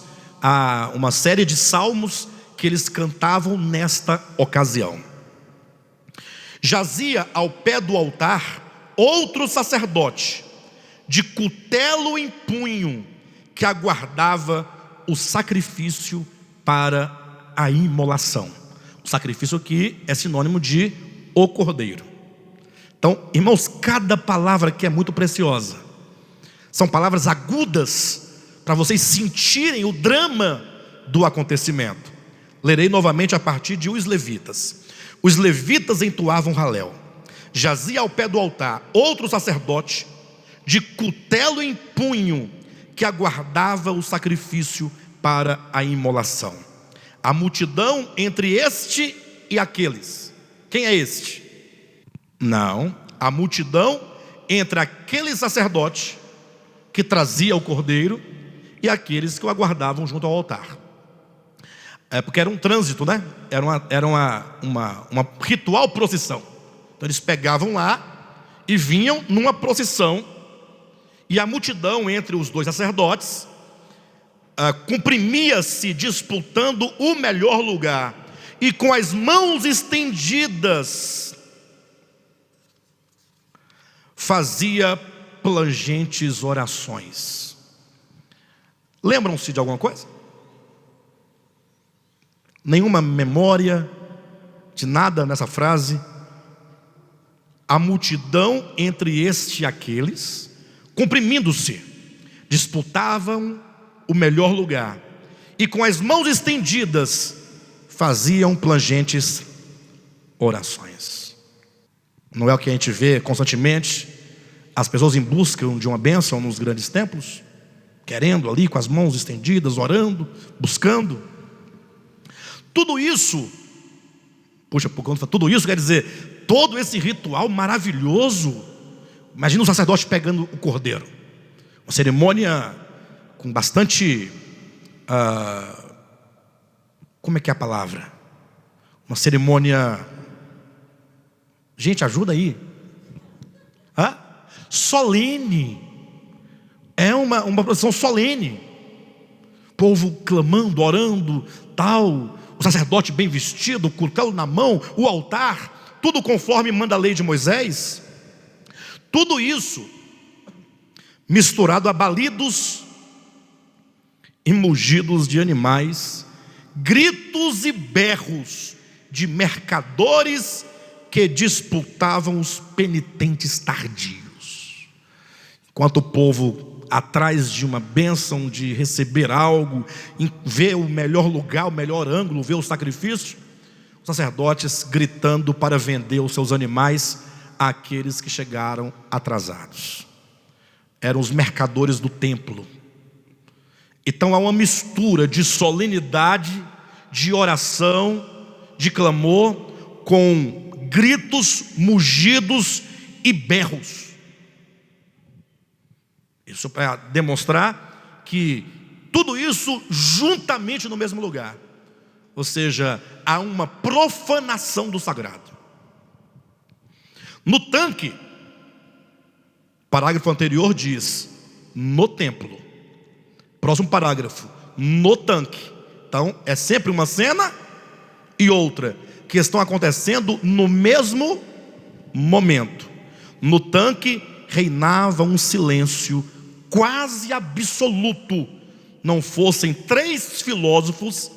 Speaker 1: uma série de salmos que eles cantavam nesta ocasião. Jazia ao pé do altar outro sacerdote, de cutelo em punho, que aguardava o sacrifício para a imolação. O sacrifício aqui é sinônimo de o cordeiro. Então, irmãos, cada palavra aqui é muito preciosa. São palavras agudas para vocês sentirem o drama do acontecimento. Lerei novamente a partir de os levitas. Os levitas entoavam Halel. Jazia ao pé do altar outro sacerdote, de cutelo em punho, que aguardava o sacrifício para a imolação. A multidão entre este e aqueles. Quem é este? Não, a multidão entre aquele sacerdote que trazia o cordeiro e aqueles que o aguardavam junto ao altar. Porque era um trânsito, né? Era uma ritual procissão. Então eles pegavam lá e vinham numa procissão, e a multidão entre os dois sacerdotes comprimia-se disputando o melhor lugar, e com as mãos estendidas fazia plangentes orações. Lembram-se de alguma coisa? Nenhuma memória de nada nessa frase? A multidão entre este e aqueles, comprimindo-se, disputavam o melhor lugar, e com as mãos estendidas faziam plangentes orações. Não é o que a gente vê constantemente, as pessoas em busca de uma bênção nos grandes templos, querendo ali com as mãos estendidas, orando, buscando. Tudo isso, tudo isso quer dizer, todo esse ritual maravilhoso. Imagina o sacerdote pegando o cordeiro, uma cerimônia com bastante, como é que é a palavra? Uma cerimônia, gente, ajuda aí. Hã? Solene. É uma procissão solene. O povo clamando, orando, tal. O sacerdote bem vestido, o cutelo na mão, o altar, tudo conforme manda a lei de Moisés. Tudo isso misturado a balidos e mugidos de animais, gritos e berros de mercadores que disputavam os penitentes tardios. Enquanto o povo, atrás de uma bênção de receber algo, vê o melhor lugar, o melhor ângulo, vê o sacrifício, os sacerdotes gritando para vender os seus animais àqueles que chegaram atrasados. Eram os mercadores do templo. Então há uma mistura de solenidade, de oração, de clamor, com gritos, mugidos e berros. Isso para demonstrar que tudo isso juntamente no mesmo lugar. Ou seja, há uma profanação do sagrado. No tanque, parágrafo anterior diz, no templo. Próximo parágrafo, no tanque. Então, é sempre uma cena e outra, que estão acontecendo no mesmo momento. No tanque, reinava um silêncio quase absoluto. Não fossem 3 filósofos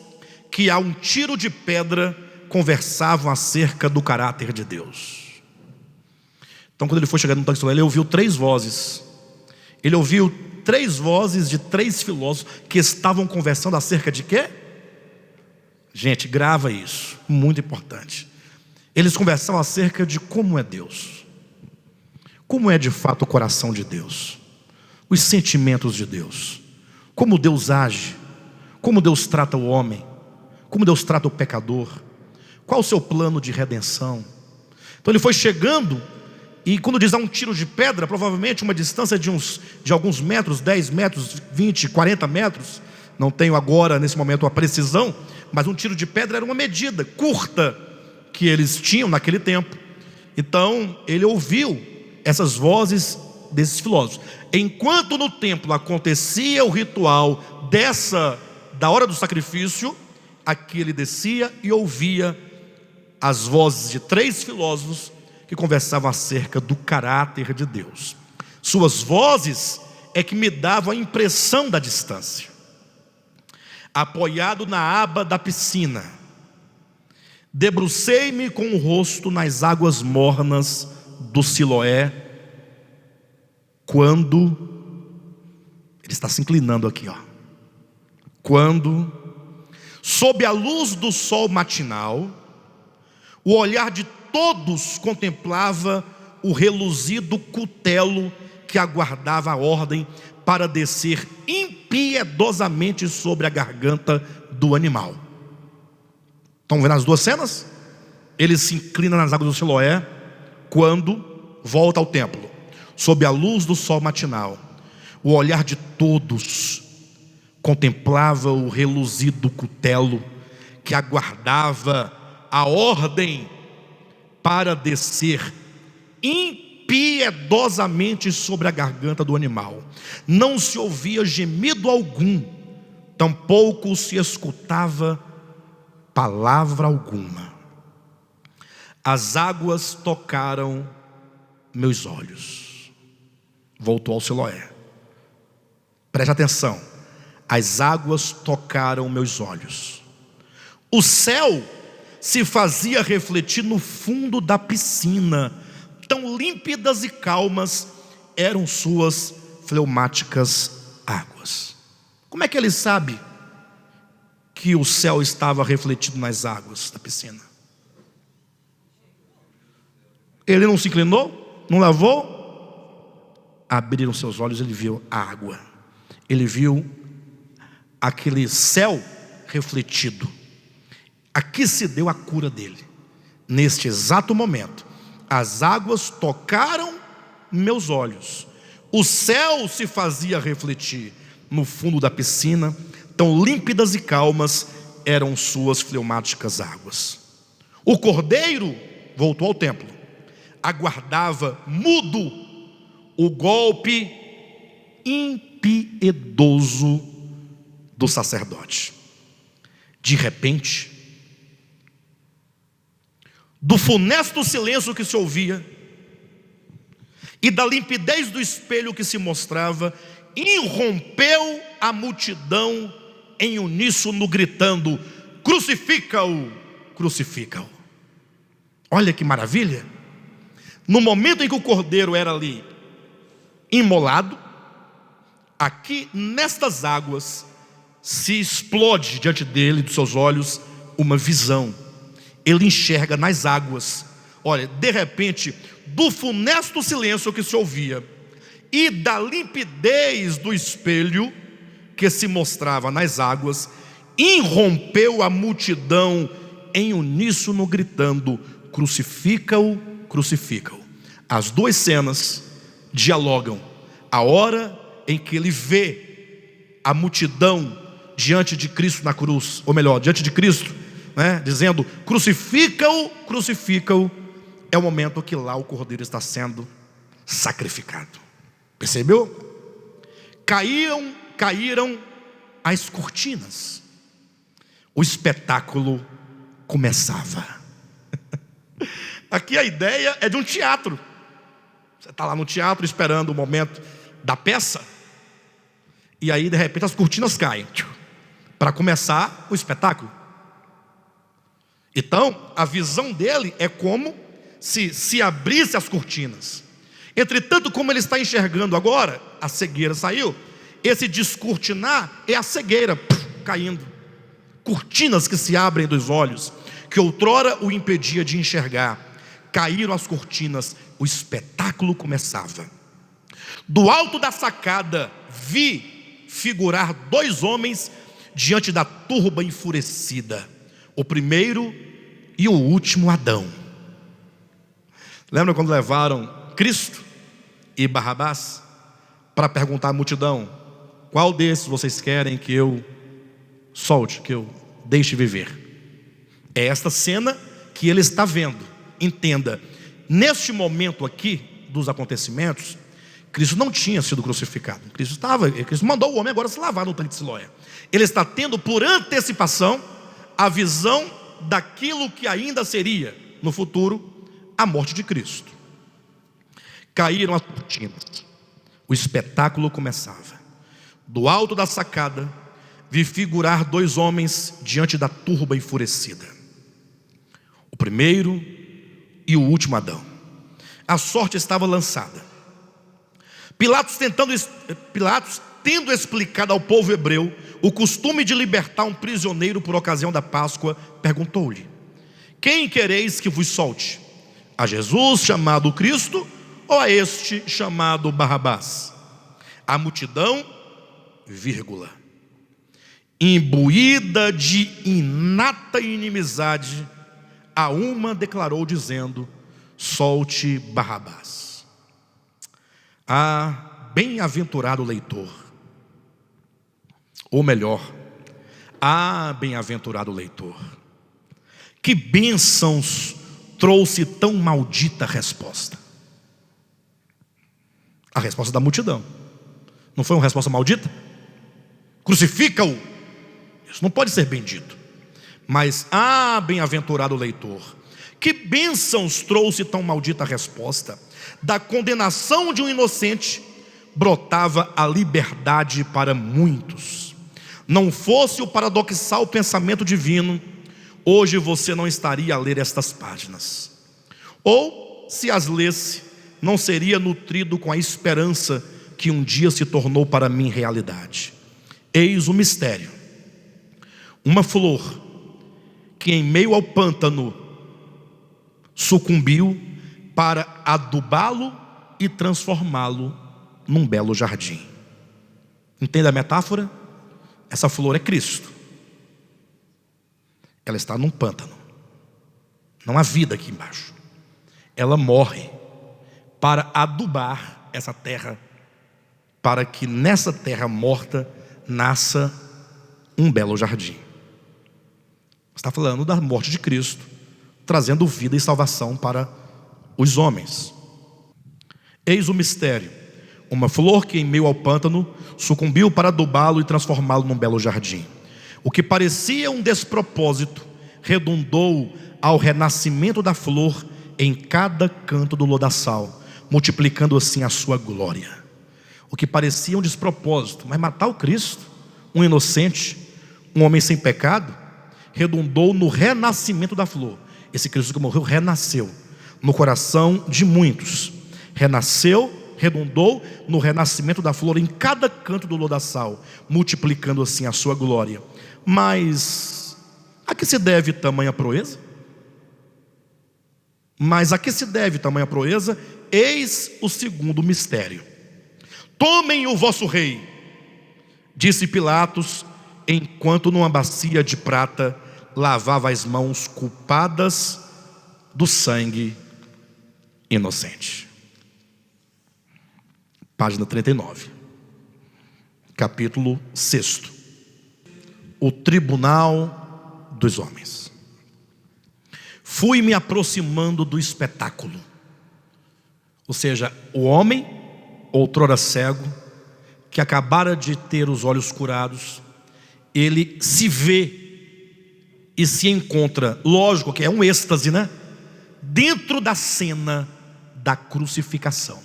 Speaker 1: que a um tiro de pedra conversavam acerca do caráter de Deus. Então, quando ele foi chegar no tanque, ele ouviu 3 vozes. Ele ouviu 3 vozes de 3 filósofos que estavam conversando acerca de quê? Gente, grava isso, muito importante. Eles conversavam acerca de como é Deus, como é de fato o coração de Deus, os sentimentos de Deus, como Deus age, como Deus trata o homem, como Deus trata o pecador, qual o seu plano de redenção. Então ele foi chegando, e quando diz um tiro de pedra, provavelmente uma distância de alguns metros, 10 metros, 20, 40 metros, não tenho agora nesse momento a precisão, mas um tiro de pedra era uma medida curta que eles tinham naquele tempo. Então ele ouviu essas vozes desses filósofos. Enquanto no templo acontecia o ritual da hora do sacrifício, aqui ele descia e ouvia as vozes de 3 filósofos que conversavam acerca do caráter de Deus. Suas vozes é que me davam a impressão da distância. Apoiado na aba da piscina, debrucei-me com o rosto nas águas mornas do Siloé, quando, ele está se inclinando aqui, quando, sob a luz do sol matinal, o olhar de todos contemplava o reluzido cutelo que aguardava a ordem para descer impiedosamente sobre a garganta do animal. Estão vendo as 2 cenas? Ele se inclina nas águas do Siloé quando volta ao templo, sob a luz do sol matinal. O olhar de todos contemplava o reluzido cutelo que aguardava a ordem para descer impiedosamente sobre a garganta do animal. Não se ouvia gemido algum, tampouco se escutava palavra alguma. As águas tocaram meus olhos. Voltou ao Siloé. Preste atenção. As águas tocaram meus olhos. O céu se fazia refletir no fundo da piscina. Tão límpidas e calmas eram suas fleumáticas águas. Como é que ele sabe que o céu estava refletido nas águas da piscina? Ele não se inclinou? Não lavou? Abriram seus olhos, ele viu a água. Ele viu aquele céu refletido. Aqui se deu a cura dele. Neste exato momento, as águas tocaram meus olhos. O céu se fazia refletir no fundo da piscina. Tão límpidas e calmas eram suas fleumáticas águas. O cordeiro voltou ao templo. Aguardava mudo o golpe impiedoso do sacerdote. De repente, do funesto silêncio que se ouvia e da limpidez do espelho que se mostrava, irrompeu a multidão em uníssono gritando: crucifica-o, crucifica-o. Olha que maravilha! No momento em que o cordeiro era ali imolado, aqui nestas águas se explode diante dele, dos seus olhos, uma visão. Ele enxerga nas águas. Olha, de repente, do funesto silêncio que se ouvia e da limpidez do espelho que se mostrava nas águas, irrompeu a multidão em uníssono gritando: crucifica-o, crucifica-o. As duas cenas dialogam. A hora em que ele vê a multidão diante de Cristo na cruz, ou melhor, diante de Cristo, dizendo: crucifica-o, crucifica-o, é o momento que lá o cordeiro está sendo sacrificado. Percebeu? Caíram as cortinas. O espetáculo começava. Aqui a ideia é de um teatro. Você está lá no teatro esperando o momento da peça, e aí de repente as cortinas caem para começar o espetáculo. Então a visão dele é como se abrisse as cortinas. Entretanto, como ele está enxergando agora, a cegueira saiu. Esse descortinar é a cegueira caindo. Cortinas que se abrem dos olhos, que outrora o impedia de enxergar. Caíram as cortinas, o espetáculo começava. Do alto da sacada vi figurar dois homens diante da turba enfurecida, o primeiro e o último Adão. Lembra quando levaram Cristo e Barrabás para perguntar à multidão: qual desses vocês querem que eu solte, que eu deixe viver? É esta cena que ele está vendo. Entenda, neste momento aqui dos acontecimentos, Cristo não tinha sido crucificado. Cristo mandou o homem agora se lavar no tanque de Siloé. Ele está tendo por antecipação a visão daquilo que ainda seria no futuro a morte de Cristo. Caíram as cortinas, o espetáculo começava. Do alto da sacada vi figurar dois homens diante da turba enfurecida, o primeiro e o último Adão. A sorte estava lançada. Pilatos, tendo explicado ao povo hebreu o costume de libertar um prisioneiro por ocasião da Páscoa, perguntou-lhe: quem quereis que vos solte? A Jesus chamado Cristo, ou a este chamado Barrabás? A multidão, imbuída de inata inimizade, a uma declarou dizendo: solte Barrabás. Ah, bem-aventurado leitor, ou melhor, bem-aventurado leitor, que bênçãos trouxe tão maldita resposta. A resposta da multidão não foi uma resposta maldita? Crucifica-o. Isso não pode ser bendito. Mas, bem-aventurado leitor, que bênçãos trouxe tão maldita resposta. Da condenação de um inocente brotava a liberdade para muitos. Não fosse o paradoxal pensamento divino, hoje você não estaria a ler estas páginas. Ou, se as lesse, não seria nutrido com a esperança que um dia se tornou para mim realidade. Eis o mistério. Uma flor que em meio ao pântano sucumbiu para adubá-lo e transformá-lo num belo jardim. Entende a metáfora? Essa flor é Cristo. Ela está num pântano. Não há vida aqui embaixo. Ela morre para adubar essa terra, para que nessa terra morta nasça um belo jardim. Está falando da morte de Cristo, trazendo vida e salvação para os homens. Eis o mistério. uma flor que em meio ao pântano sucumbiu para adubá-lo e transformá-lo num belo jardim. O que parecia um despropósito redundou ao renascimento da flor em cada canto do lodaçal, multiplicando assim a sua glória. O que parecia um despropósito, mas matar o Cristo, um inocente, um homem sem pecado, redundou no renascimento da flor. Esse Cristo que morreu renasceu no coração de muitos. Redundou no renascimento da flor em cada canto do lodaçal, multiplicando assim a sua glória. Mas a que se deve tamanha proeza? Eis o segundo mistério. Tomem o vosso rei, disse Pilatos, enquanto numa bacia de prata lavava as mãos culpadas do sangue inocente. Página 39, capítulo 6. O tribunal dos homens. Fui me aproximando do espetáculo. Ou seja, o homem, outrora cego, que acabara de ter os olhos curados, ele se vê e se encontra, lógico que é um êxtase, né? Dentro da cena da crucificação.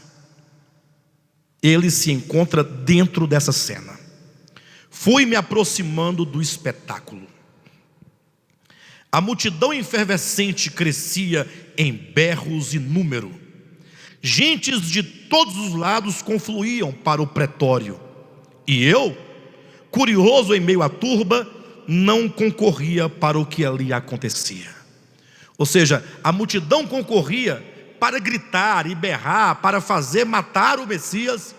Speaker 1: Ele se encontra dentro dessa cena. Fui me aproximando do espetáculo. A multidão efervescente crescia em berros e número. Gentes de todos os lados confluíam para o pretório. E eu, curioso em meio à turba, não concorria para o que ali acontecia. Ou seja, a multidão concorria para gritar e berrar, para fazer matar o Messias.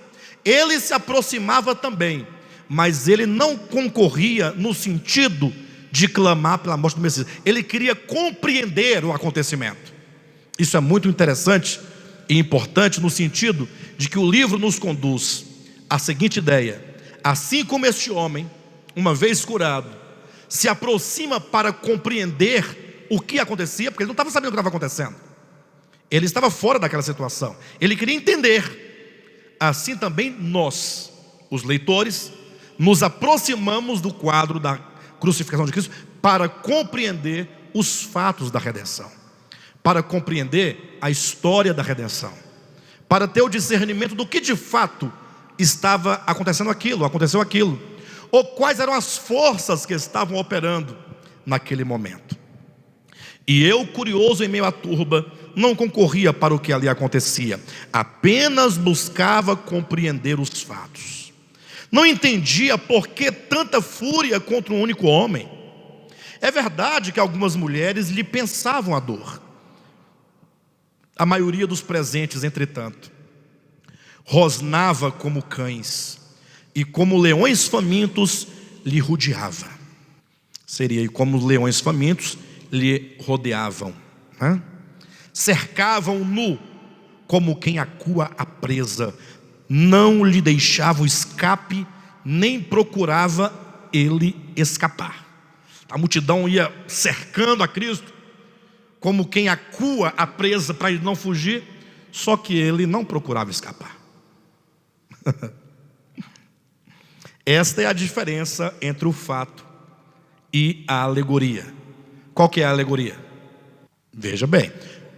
Speaker 1: Ele se aproximava também, mas ele não concorria no sentido de clamar pela morte do Messias. Ele queria compreender o acontecimento. Isso é muito interessante e importante no sentido de que o livro nos conduz à seguinte ideia: assim como este homem, uma vez curado, se aproxima para compreender o que acontecia, porque ele não estava sabendo o que estava acontecendo, ele estava fora daquela situação, ele queria entender. Assim também nós, os leitores, nos aproximamos do quadro da crucificação de Cristo para compreender os fatos da redenção, para compreender a história da redenção, para ter o discernimento do que de fato estava acontecendo aconteceu aquilo, ou quais eram as forças que estavam operando naquele momento. E eu, curioso em meio à turba, não concorria para o que ali acontecia, apenas buscava compreender os fatos. Não entendia por que tanta fúria contra um único homem. É verdade que algumas mulheres lhe pensavam a dor. A maioria dos presentes, entretanto, rosnava como cães, e como leões famintos lhe rodeava. Seria como leões famintos lhe rodeavam, né? Cercavam-no como quem acua a presa, não lhe deixava o escape, nem procurava ele escapar. A multidão ia cercando a Cristo, como quem acua a presa para ele não fugir, só que ele não procurava escapar. Esta é a diferença entre o fato e a alegoria. Qual que é a alegoria? Veja bem,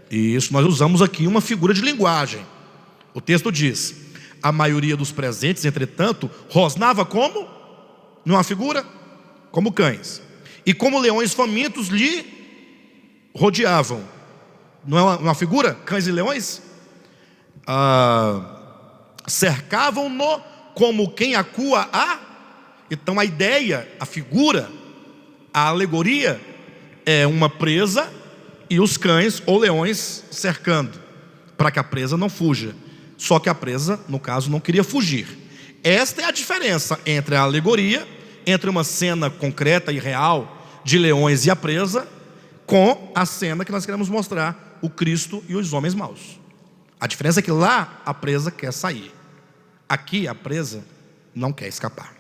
Speaker 1: isso nós usamos aqui uma figura de linguagem. O texto diz: a maioria dos presentes, entretanto, rosnava como? Numa figura? Como cães. E como leões famintos lhe rodeavam. Não é uma figura? Cães e leões? Cercavam-no como quem acua a... Então a ideia, a figura, a alegoria é uma presa e os cães ou leões cercando, para que a presa não fuja. Só que a presa, no caso, não queria fugir. Esta é a diferença entre a alegoria, entre uma cena concreta e real de leões e a presa, com a cena que nós queremos mostrar, o Cristo e os homens maus. A diferença é que lá a presa quer sair, aqui a presa não quer escapar.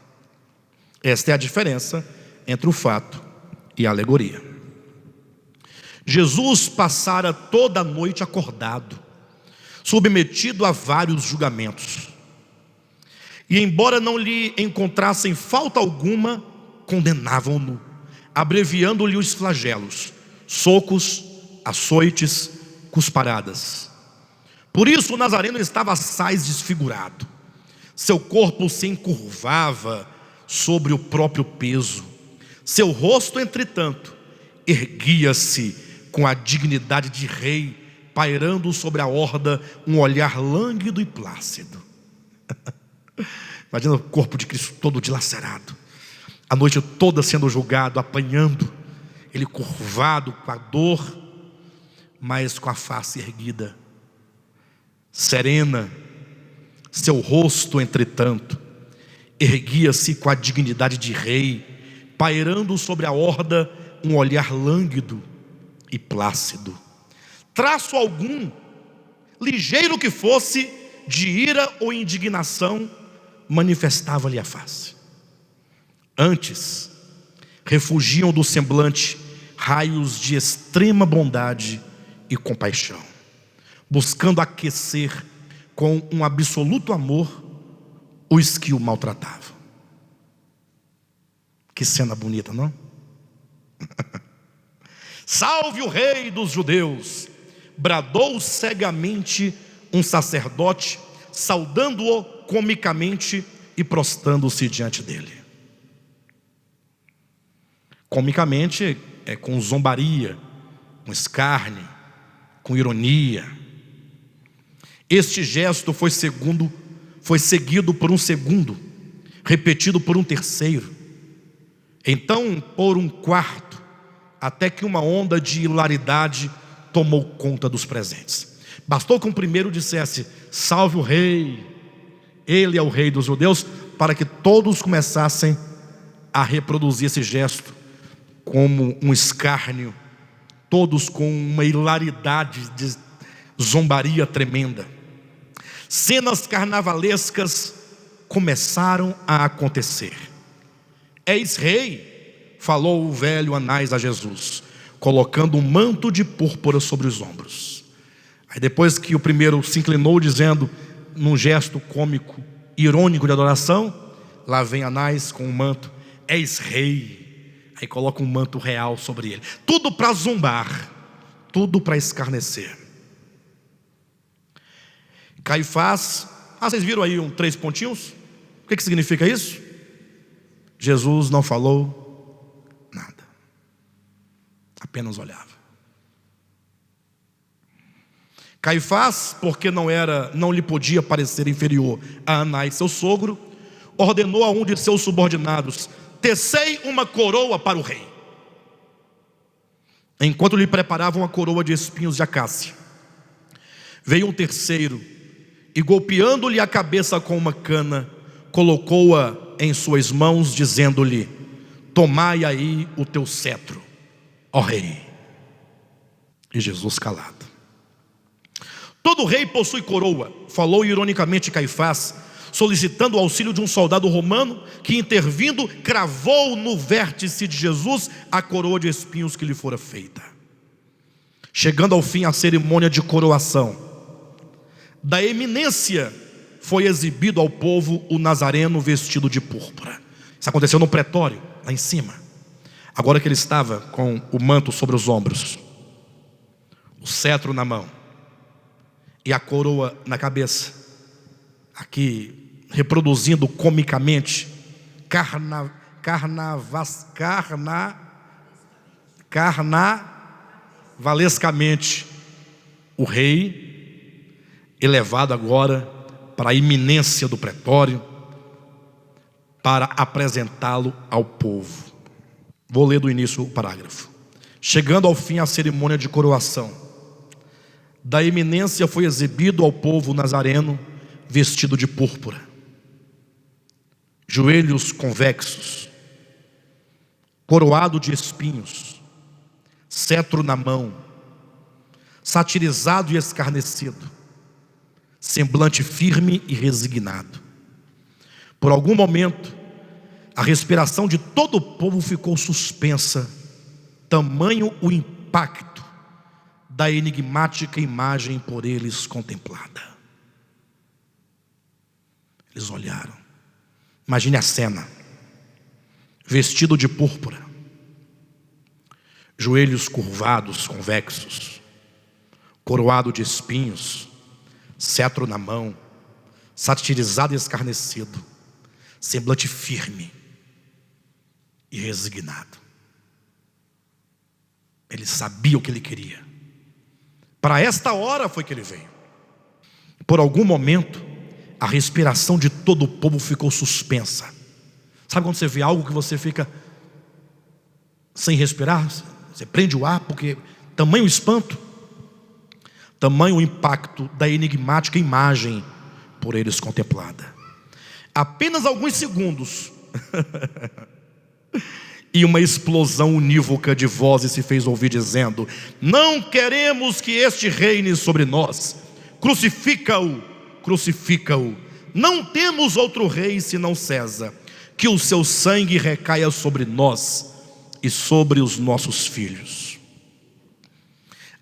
Speaker 1: Esta é a diferença entre o fato e a alegoria. Jesus passara toda a noite acordado, submetido a vários julgamentos. E embora não lhe encontrassem falta alguma, condenavam-no, abreviando-lhe os flagelos, socos, açoites, cusparadas. Por isso o Nazareno estava assaz desfigurado. Seu corpo se encurvava sobre o próprio peso. Seu rosto, entretanto, erguia-se com a dignidade de rei, pairando sobre a horda um olhar lânguido e plácido. Imagina o corpo de Cristo todo dilacerado, a noite toda sendo julgado, apanhando, ele curvado com a dor, mas com a face erguida, serena. Seu rosto, entretanto, erguia-se com a dignidade de rei, pairando sobre a horda um olhar lânguido e plácido. Traço algum, ligeiro que fosse, de ira ou indignação, manifestava-lhe a face. Antes, refugiam do semblante raios de extrema bondade e compaixão, buscando aquecer com um absoluto amor os que o maltratavam. Que cena bonita, não? Salve o rei dos judeus! Bradou cegamente um sacerdote, saudando-o comicamente e prostrando-se diante dele. Comicamente é com zombaria, com escárnio, com ironia. Este gesto foi seguido por um segundo, repetido por um terceiro, então por um quarto, até que uma onda de hilaridade tomou conta dos presentes. Bastou que o primeiro dissesse: salve o rei, ele é o rei dos judeus, para que todos começassem a reproduzir esse gesto como um escárnio, todos com uma hilaridade de zombaria tremenda. Cenas carnavalescas começaram a acontecer. És rei, falou o velho Anás a Jesus, colocando um manto de púrpura sobre os ombros. Aí depois que o primeiro se inclinou dizendo, num gesto cômico, irônico de adoração, lá vem Anás com um manto: és rei. Aí coloca um manto real sobre ele. Tudo para zombar, tudo para escarnecer. Caifás, vocês viram aí 3 pontinhos? O que significa isso? Jesus não falou nada, apenas olhava. Caifás, porque não lhe podia parecer inferior a Anás, seu sogro, ordenou a um de seus subordinados: tecei uma coroa para o rei. Enquanto lhe preparavam uma coroa de espinhos de acácia, veio um terceiro e, golpeando-lhe a cabeça com uma cana, colocou-a em suas mãos, dizendo-lhe: tomai aí o teu cetro, ó rei. E Jesus calado. Todo rei possui coroa, falou ironicamente Caifás, solicitando o auxílio de um soldado romano que, intervindo, cravou no vértice de Jesus a coroa de espinhos que lhe fora feita. Chegando ao fim a cerimônia de coroação, da eminência foi exibido ao povo o Nazareno vestido de púrpura. Isso aconteceu no pretório, lá em cima. Agora que ele estava com o manto sobre os ombros, o cetro na mão e a coroa na cabeça, aqui reproduzindo comicamente, carnavalescamente, o rei, elevado agora para a iminência do pretório, para apresentá-lo ao povo. Vou ler do início o parágrafo. Chegando ao fim a cerimônia de coroação, da eminência foi exibido ao povo o Nazareno vestido de púrpura, joelhos convexos, coroado de espinhos, cetro na mão, satirizado e escarnecido, semblante firme e resignado. Por algum momento, a respiração de todo o povo ficou suspensa, tamanho o impacto da enigmática imagem por eles contemplada. Eles olharam. Imagine a cena: vestido de púrpura, joelhos curvados, convexos, coroado de espinhos, cetro na mão, satirizado e escarnecido, semblante firme e resignado. Ele sabia o que ele queria. Para esta hora foi que ele veio. Por algum momento, a respiração de todo o povo ficou suspensa. Sabe quando você vê algo que você fica sem respirar? Você prende o ar, porque tamanho espanto, tamanho o impacto da enigmática imagem por eles contemplada. Apenas alguns segundos e uma explosão unívoca de vozes se fez ouvir dizendo: não queremos que este reine sobre nós, crucifica-o, crucifica-o. Não temos outro rei senão César, que o seu sangue recaia sobre nós e sobre os nossos filhos.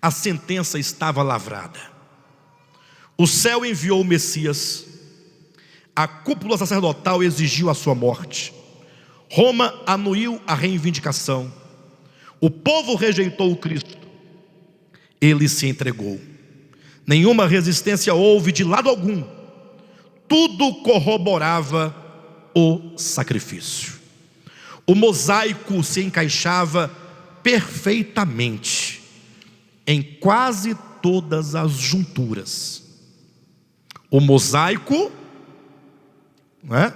Speaker 1: A sentença estava lavrada. O céu enviou o Messias, a cúpula sacerdotal exigiu a sua morte, Roma anuiu a reivindicação, o povo rejeitou o Cristo, ele se entregou. Nenhuma resistência houve de lado algum, tudo corroborava o sacrifício. O mosaico se encaixava perfeitamente em quase todas as junturas. O mosaico, não é?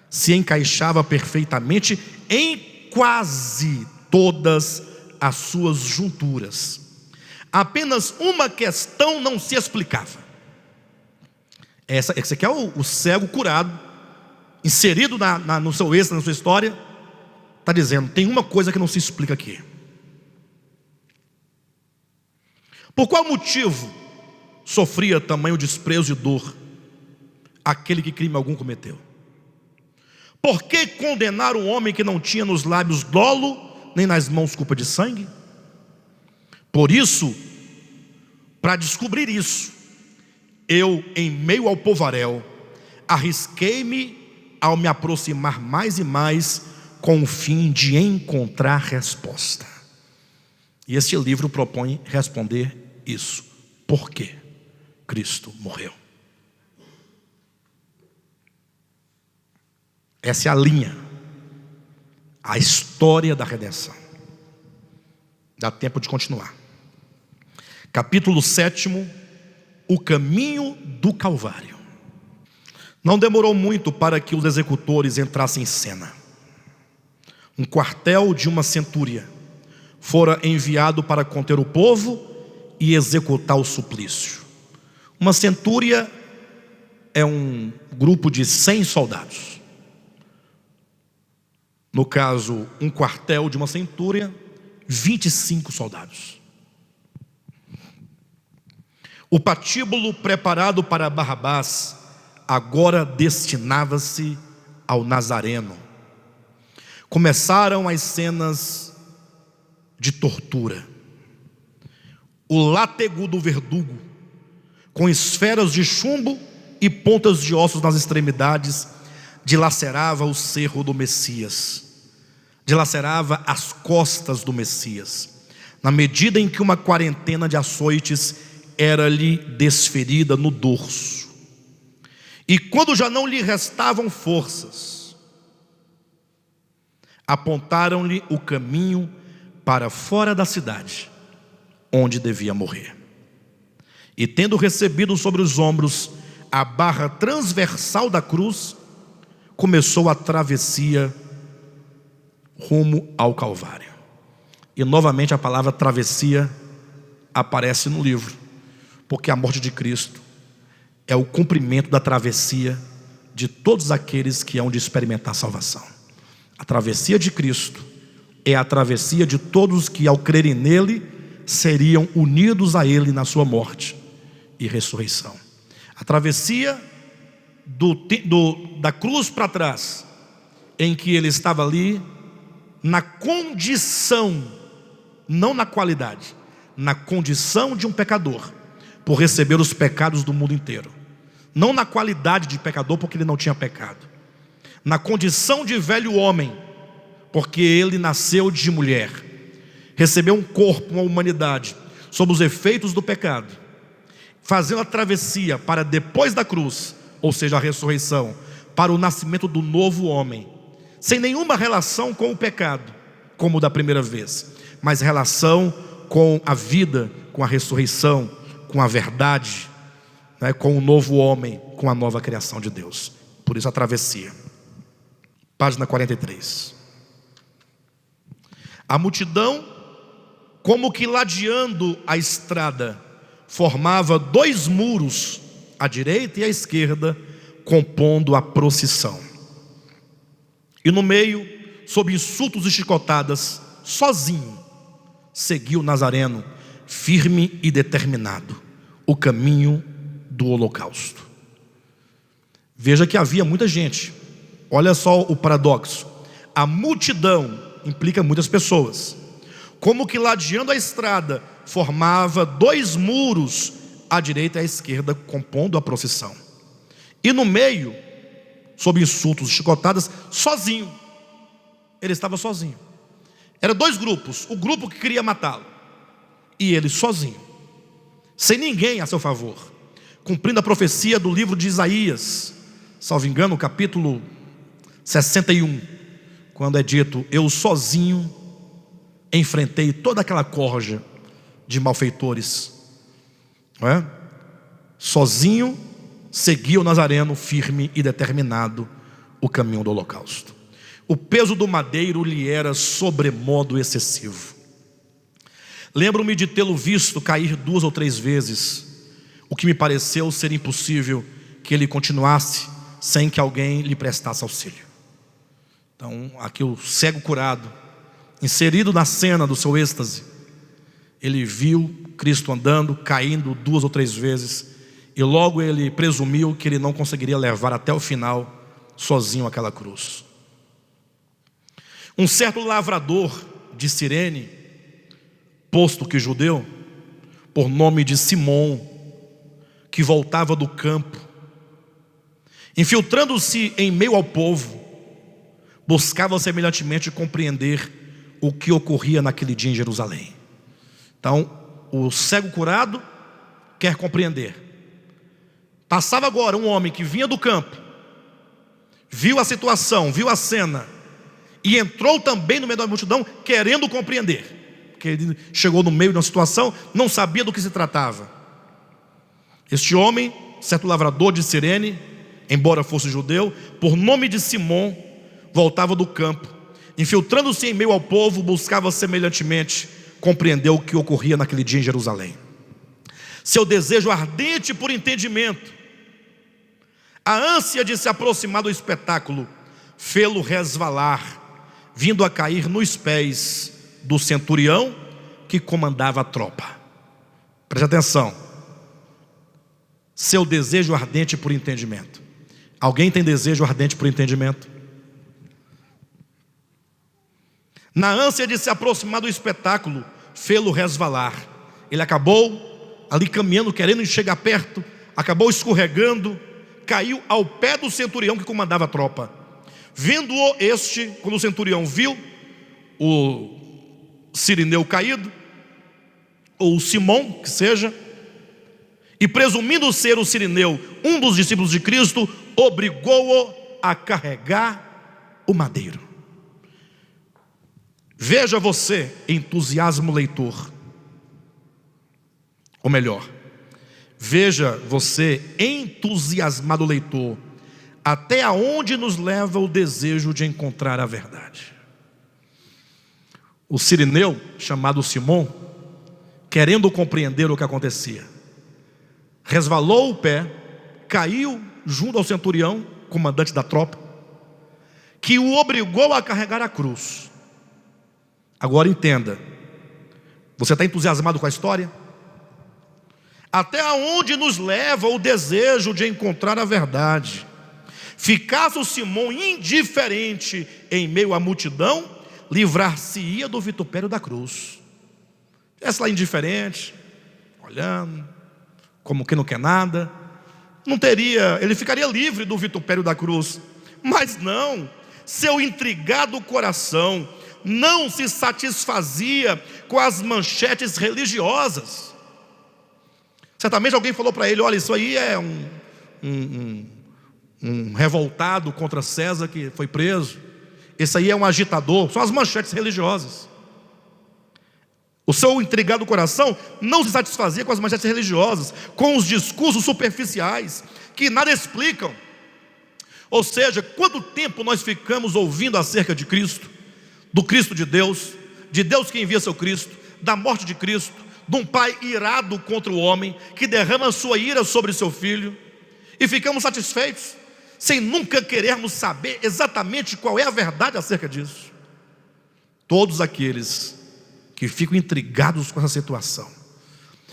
Speaker 1: Se encaixava perfeitamente em quase todas as suas junturas. Apenas uma questão não se explicava. Esse aqui é o cego curado, inserido no seu êxtase, na sua história. Está dizendo: tem uma coisa que não se explica aqui. Por qual motivo sofria tamanho desprezo e dor aquele que crime algum cometeu? Por que condenar um homem que não tinha nos lábios dolo, nem nas mãos culpa de sangue? Por isso, para descobrir isso, eu, em meio ao povaréu, arrisquei-me ao me aproximar mais e mais, com o fim de encontrar resposta. E este livro propõe responder isso: por que Cristo morreu? Essa é a linha, a história da redenção. Dá tempo de continuar. Capítulo 7, o caminho do Calvário. Não demorou muito para que os executores entrassem em cena. Um quartel de uma centúria fora enviado para conter o povo e executar o suplício. Uma centúria é um grupo de 100 soldados. No caso, um quartel de uma centúria, 25 soldados. O patíbulo preparado para Barrabás agora destinava-se ao Nazareno. Começaram as cenas de tortura. O látego do verdugo, com esferas de chumbo e pontas de ossos nas extremidades, dilacerava o cerro do Messias, dilacerava as costas do Messias, na medida em que uma quarentena de açoites era-lhe desferida no dorso. E quando já não lhe restavam forças, apontaram-lhe o caminho para fora da cidade, onde devia morrer. E tendo recebido sobre os ombros a barra transversal da cruz, começou a travessia rumo ao Calvário. E novamente a palavra travessia aparece no livro, porque a morte de Cristo é o cumprimento da travessia de todos aqueles que hão de experimentar a salvação. A travessia de Cristo é a travessia de todos que, ao crerem nele, seriam unidos a ele na sua morte e ressurreição. A travessia da cruz para trás, em que ele estava ali na condição, não na qualidade, na condição de um pecador, por receber os pecados do mundo inteiro. Não na qualidade de pecador, porque ele não tinha pecado. na condição de velho homem, porque ele nasceu de mulher, recebeu um corpo, uma humanidade, sob os efeitos do pecado, fazendo a travessia para depois da cruz, ou seja, a ressurreição, para o nascimento do novo homem, sem nenhuma relação com o pecado, como da primeira vez, mas relação com a vida, com a ressurreição, com a verdade, né, com o novo homem, com a nova criação de Deus. Por isso a travessia. Página 43. A multidão, como que ladeando a estrada, formava 2 muros, à direita e à esquerda, compondo a procissão. E no meio, sob insultos e chicotadas, sozinho, seguiu o Nazareno, firme e determinado, o caminho do holocausto. Veja que havia muita gente. Olha só o paradoxo. A multidão implica muitas pessoas. Como que ladeando a estrada, formava 2 muros, à direita e à esquerda, compondo a procissão. E no meio, sob insultos e chicotadas, sozinho. Ele estava sozinho. Eram 2 grupos. O grupo que queria matá-lo, e ele sozinho, sem ninguém a seu favor, cumprindo a profecia do livro de Isaías, salvo engano, capítulo 61, quando é dito: eu sozinho enfrentei toda aquela corja de malfeitores, não é? Sozinho seguia o Nazareno, firme e determinado, o caminho do holocausto. O peso do madeiro lhe era sobremodo excessivo. Lembro-me de tê-lo visto cair 2 ou 3 vezes, o que me pareceu ser impossível que ele continuasse sem que alguém lhe prestasse auxílio. Então, aqui o cego curado, inserido na cena do seu êxtase, ele viu Cristo andando, caindo 2 ou 3 vezes, e logo ele presumiu que ele não conseguiria levar até o final sozinho aquela cruz. Um certo lavrador de Cirene, posto que judeu, por nome de Simão, que voltava do campo, infiltrando-se em meio ao povo, buscava semelhantemente compreender o que ocorria naquele dia em Jerusalém. Então, o cego curado quer compreender. Passava agora um homem que vinha do campo, viu a situação, viu a cena, e entrou também no meio da multidão querendo compreender, porque ele chegou no meio de uma situação, não sabia do que se tratava. Este homem, certo lavrador de Cirene, embora fosse judeu, por nome de Simão, voltava do campo, infiltrando-se em meio ao povo, buscava semelhantemente compreender o que ocorria naquele dia em Jerusalém. Seu desejo ardente por entendimento, a ânsia de se aproximar do espetáculo, fê-lo resvalar, vindo a cair nos pés do centurião que comandava a tropa. Preste atenção. Seu desejo ardente por entendimento. Alguém tem desejo ardente por entendimento? Na ânsia de se aproximar do espetáculo, fê-lo resvalar. Ele acabou ali caminhando, querendo chegar perto, acabou escorregando, caiu ao pé do centurião que comandava a tropa. Vendo-o quando o centurião viu o Cirineu caído, ou o Simão, que seja, e presumindo ser o Cirineu um dos discípulos de Cristo, obrigou-o a carregar o madeiro. Veja você, entusiasmo leitor, ou melhor, veja você, entusiasmado leitor, até aonde nos leva o desejo de encontrar a verdade. O Cirineu, chamado Simão, querendo compreender o que acontecia, resvalou o pé, caiu junto ao centurião, comandante da tropa, que o obrigou a carregar a cruz. Agora entenda, você está entusiasmado com a história? Até aonde nos leva o desejo de encontrar a verdade? Ficasse o Simão indiferente em meio à multidão, livrar-se-ia do vitupério da cruz. Estivesse lá indiferente, olhando, como quem não quer nada, ele ficaria livre do vitupério da cruz. Mas não, seu intrigado coração não se satisfazia com as manchetes religiosas. Certamente alguém falou para ele: olha, isso aí é um revoltado contra César que foi preso, esse aí é um agitador. São as manchetes religiosas. O seu intrigado coração não se satisfazia com as manchetes religiosas, com os discursos superficiais que nada explicam. Ou seja, quanto tempo nós ficamos ouvindo acerca de Cristo, do Cristo de Deus que envia seu Cristo, da morte de Cristo, de um pai irado contra o homem, que derrama a sua ira sobre seu filho, e ficamos satisfeitos, sem nunca querermos saber exatamente qual é a verdade acerca disso. Todos aqueles que ficam intrigados com essa situação,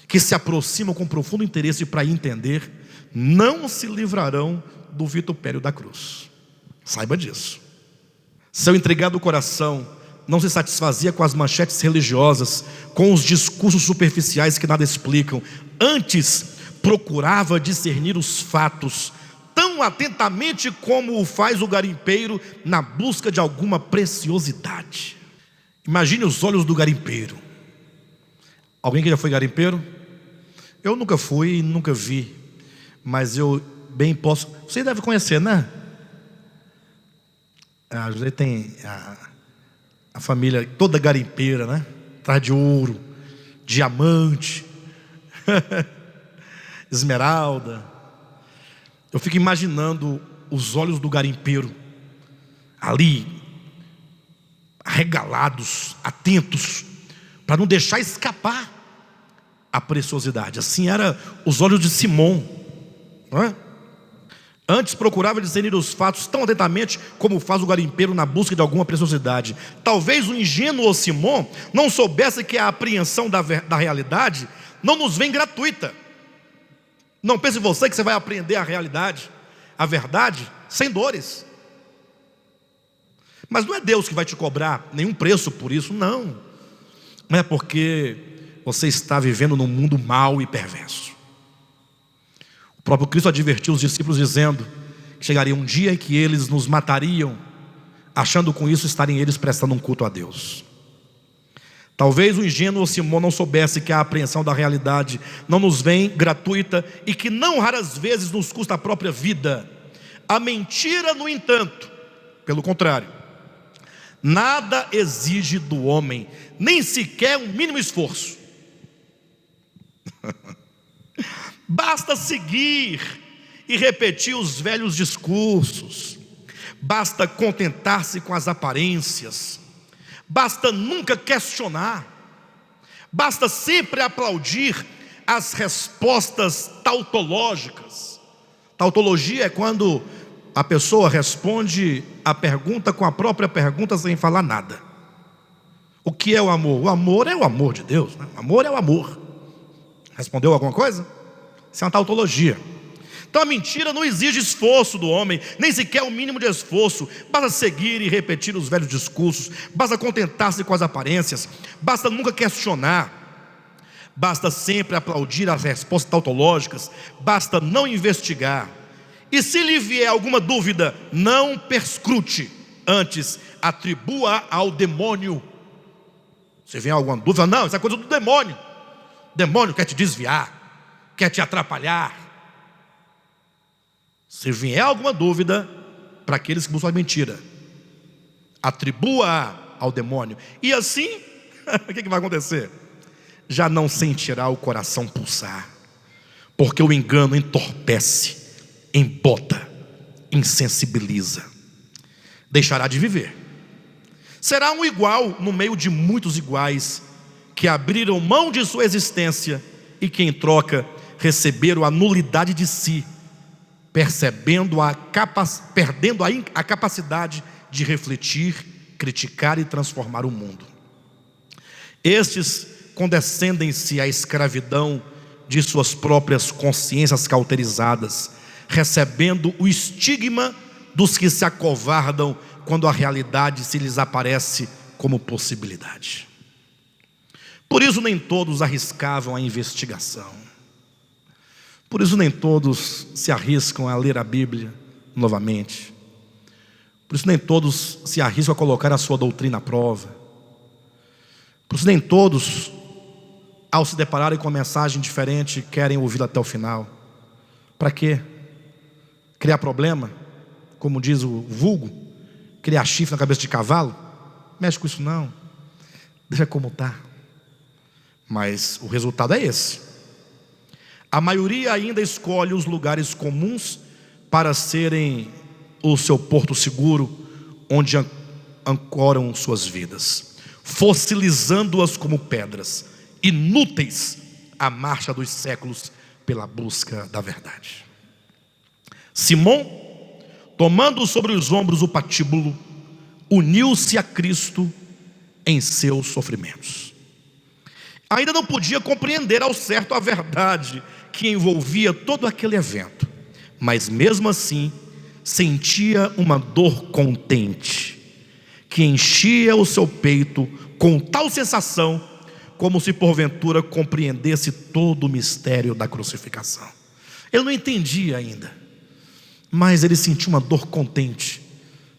Speaker 1: que se aproximam com profundo interesse para entender, não se livrarão do vitupério da cruz. Saiba disso. Seu intrigado coração não se satisfazia com as manchetes religiosas, com os discursos superficiais que nada explicam. Antes procurava discernir os fatos tão atentamente como o faz o garimpeiro na busca de alguma preciosidade. Imagine os olhos do garimpeiro. Alguém que já foi garimpeiro? Eu nunca fui e nunca vi, mas eu bem posso. Você deve conhecer, né? A José tem a família toda garimpeira, né? Atrás de ouro, diamante, esmeralda. Eu fico imaginando os olhos do garimpeiro ali, arregalados, atentos, para não deixar escapar a preciosidade. Assim eram os olhos de Simão, não é? Antes procurava discernir os fatos tão atentamente como faz o garimpeiro na busca de alguma preciosidade. Talvez o ingênuo Simão não soubesse que a apreensão da realidade não nos vem gratuita. Não pense você que você vai aprender a realidade, a verdade, sem dores. Mas não é Deus que vai te cobrar nenhum preço por isso, não. Não é porque você está vivendo num mundo mau e perverso. O próprio Cristo advertiu os discípulos dizendo que chegaria um dia em que eles nos matariam, achando com isso estarem eles prestando um culto a Deus. Talvez o ingênuo Simão não soubesse que a apreensão da realidade não nos vem gratuita e que não raras vezes nos custa a própria vida. A mentira, no entanto, pelo contrário, nada exige do homem, nem sequer um mínimo esforço. Basta seguir e repetir os velhos discursos, basta contentar-se com as aparências, basta nunca questionar, basta sempre aplaudir as respostas tautológicas. Tautologia é quando a pessoa responde a pergunta com a própria pergunta sem falar nada. O que é o amor? O amor é o amor de Deus, né? O amor é o amor. Respondeu alguma coisa? Isso é uma tautologia. Então a mentira não exige esforço do homem, nem sequer o mínimo de esforço. Basta seguir e repetir os velhos discursos, basta contentar-se com as aparências, basta nunca questionar, basta sempre aplaudir as respostas tautológicas, basta não investigar. E se lhe vier alguma dúvida, não perscrute, antes atribua ao demônio. Se vier alguma dúvida, não, isso é coisa do demônio. O demônio quer te desviar, quer te atrapalhar. Se vier alguma dúvida, para aqueles que buscam a mentira, atribua ao demônio. E assim, o que vai acontecer? Já não sentirá o coração pulsar, porque o engano entorpece, embota, insensibiliza. Deixará de viver. Será um igual no meio de muitos iguais que abriram mão de sua existência e que em troca receberam a nulidade de si, perdendo a capacidade de refletir, criticar e transformar o mundo. Estes condescendem-se à escravidão de suas próprias consciências cauterizadas, recebendo o estigma dos que se acovardam quando a realidade se lhes aparece como possibilidade. Por isso nem todos arriscavam a investigação. Por isso nem todos se arriscam a ler a Bíblia novamente. Por isso nem todos se arriscam a colocar a sua doutrina à prova. Por isso nem todos, ao se depararem com uma mensagem diferente, querem ouvi-la até o final. Para quê? Criar problema? Como diz o vulgo, criar chifre na cabeça de cavalo? Mexe com isso não. Deixa como está. Mas o resultado é esse. A maioria ainda escolhe os lugares comuns para serem o seu porto seguro, onde ancoram suas vidas, fossilizando-as como pedras, inúteis à marcha dos séculos pela busca da verdade. Simão, tomando sobre os ombros o patíbulo, uniu-se a Cristo em seus sofrimentos. Ainda não podia compreender ao certo a verdade que envolvia todo aquele evento, mas mesmo assim sentia uma dor contente, que enchia o seu peito com tal sensação, como se porventura compreendesse todo o mistério da crucificação. Ele não entendia ainda, mas ele sentiu uma dor contente,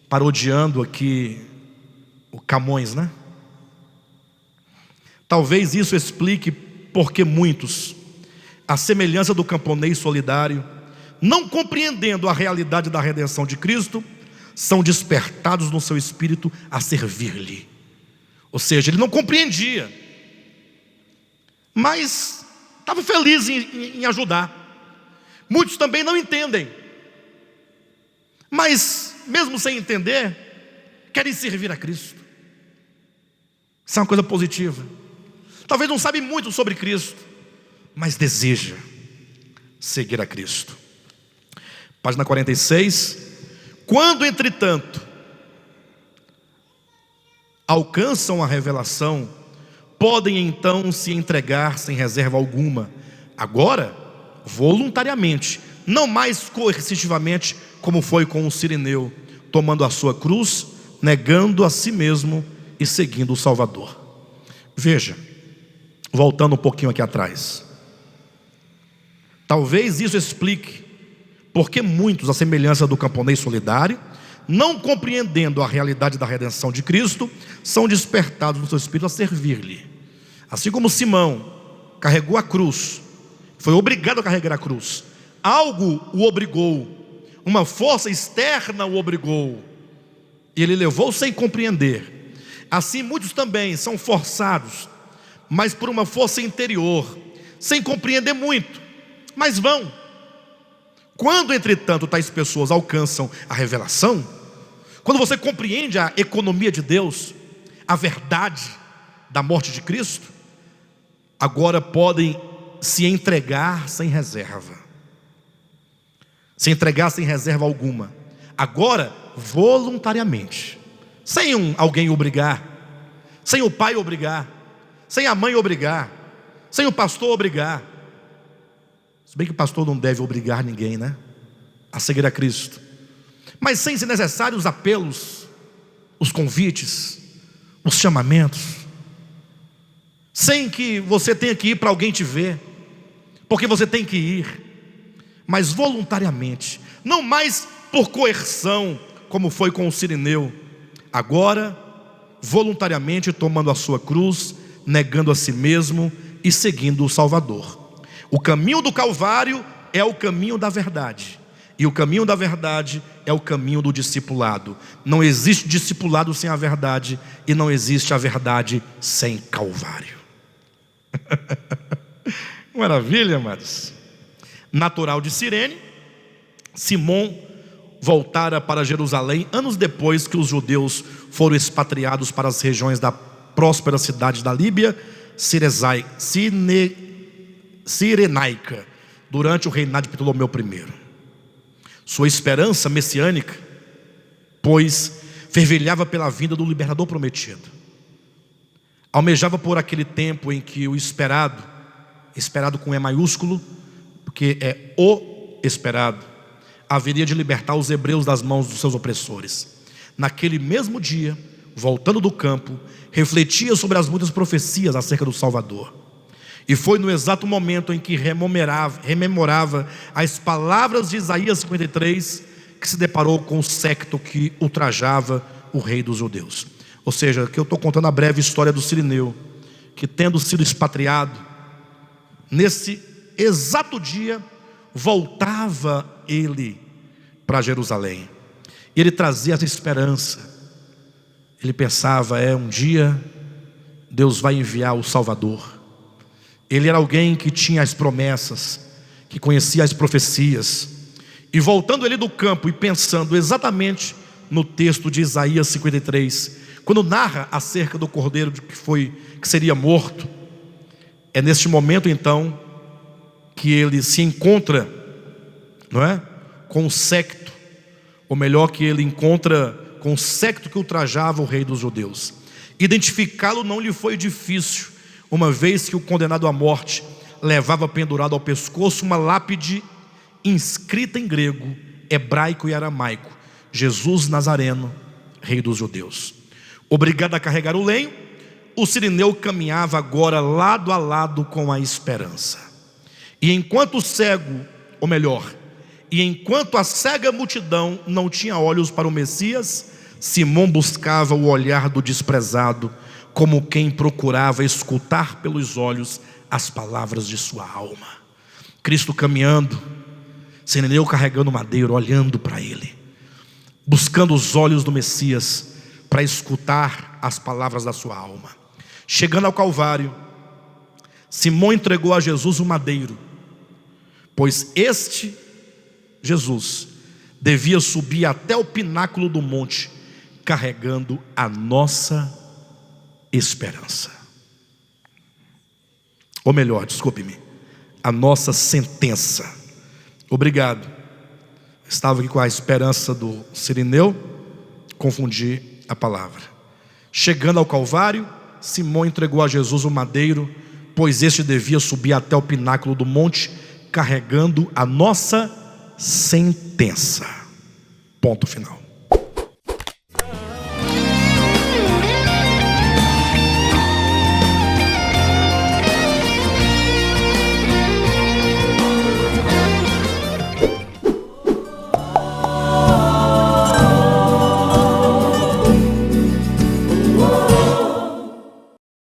Speaker 1: parodiando aqui o Camões, né? Talvez isso explique porque muitos, à semelhança do camponês solidário, não compreendendo a realidade da redenção de Cristo, são despertados no seu espírito a servir-lhe. Ou seja, ele não compreendia, mas estava feliz em ajudar. Muitos também não entendem, mas mesmo sem entender, querem servir a Cristo. Isso é uma coisa positiva. Talvez não sabe muito sobre Cristo, mas deseja seguir a Cristo. Página 46. Quando, entretanto, alcançam a revelação, podem então se entregar sem reserva alguma, agora voluntariamente, não mais coercitivamente, como foi com o Cireneu, tomando a sua cruz, negando a si mesmo e seguindo o Salvador. Veja, voltando um pouquinho aqui atrás, talvez isso explique porque muitos, à semelhança do camponês solidário, não compreendendo a realidade da redenção de Cristo, são despertados no seu espírito a servir-lhe. Assim como Simão carregou a cruz, foi obrigado a carregar a cruz, algo o obrigou, uma força externa o obrigou, e ele levou sem compreender. Assim muitos também são forçados, mas por uma força interior, sem compreender muito, mas vão. Quando, entretanto, tais pessoas alcançam a revelação, quando você compreende a economia de Deus, a verdade da morte de Cristo, agora podem se entregar sem reserva. Se entregar sem reserva alguma. Agora, voluntariamente. Sem alguém obrigar. Sem o pai obrigar. Sem a mãe obrigar. Sem o pastor obrigar. Se bem que o pastor não deve obrigar ninguém, né? A seguir a Cristo. Mas sem ser necessários os apelos, os convites, os chamamentos. Sem que você tenha que ir para alguém te ver, porque você tem que ir. Mas voluntariamente. Não mais por coerção, como foi com o Cireneu. Agora, voluntariamente tomando a sua cruz, negando a si mesmo e seguindo o Salvador. O caminho do Calvário é o caminho da verdade. E o caminho da verdade é o caminho do discipulado. Não existe discipulado sem a verdade, e não existe a verdade sem Calvário. Maravilha, amados. Natural de Cirene, Simão voltara para Jerusalém anos depois que os judeus foram expatriados para as regiões da próspera cidade da Líbia, Cirenaica, durante o reinado de Ptolomeu I. Sua esperança messiânica, pois, fervilhava pela vinda do libertador prometido. Almejava por aquele tempo em que o esperado com E maiúsculo, porque é o esperado, haveria de libertar os hebreus das mãos dos seus opressores. Naquele mesmo dia, voltando do campo, refletia sobre as muitas profecias acerca do Salvador. E foi no exato momento em que rememorava as palavras de Isaías 53, que se deparou com o séquito que ultrajava o rei dos judeus. Ou seja, que eu estou contando a breve história do Cirineu, que tendo sido expatriado, nesse exato dia, voltava ele para Jerusalém. E ele trazia essa esperança. Ele pensava, um dia Deus vai enviar o Salvador. Ele era alguém que tinha as promessas, que conhecia as profecias. E voltando ele do campo e pensando exatamente no texto de Isaías 53, quando narra acerca do cordeiro que seria morto, é neste momento então que ele se encontra, não é, com o séquito, ou melhor, que ele encontra com o séquito que ultrajava o rei dos judeus. Identificá-lo não lhe foi difícil, uma vez que o condenado à morte levava pendurado ao pescoço uma lápide inscrita em grego, hebraico e aramaico: Jesus Nazareno, rei dos judeus. Obrigado a carregar o lenho, o Cirineu caminhava agora lado a lado com a esperança. E enquanto o cego, ou melhor, e enquanto a cega multidão não tinha olhos para o Messias, Simão buscava o olhar do desprezado, como quem procurava escutar pelos olhos as palavras de sua alma. Cristo caminhando, Cirineu carregando madeiro, olhando para ele, buscando os olhos do Messias para escutar as palavras da sua alma. Chegando ao Calvário, Simão entregou a Jesus o madeiro, pois este Jesus devia subir até o pináculo do monte, carregando a nossa esperança. Ou melhor, desculpe-me, a nossa sentença. Obrigado. Estava aqui com a esperança do Cirineu, confundi a palavra. Chegando ao Calvário, Simão entregou a Jesus o madeiro, pois este devia subir até o pináculo do monte, carregando a nossa sentença. Ponto final.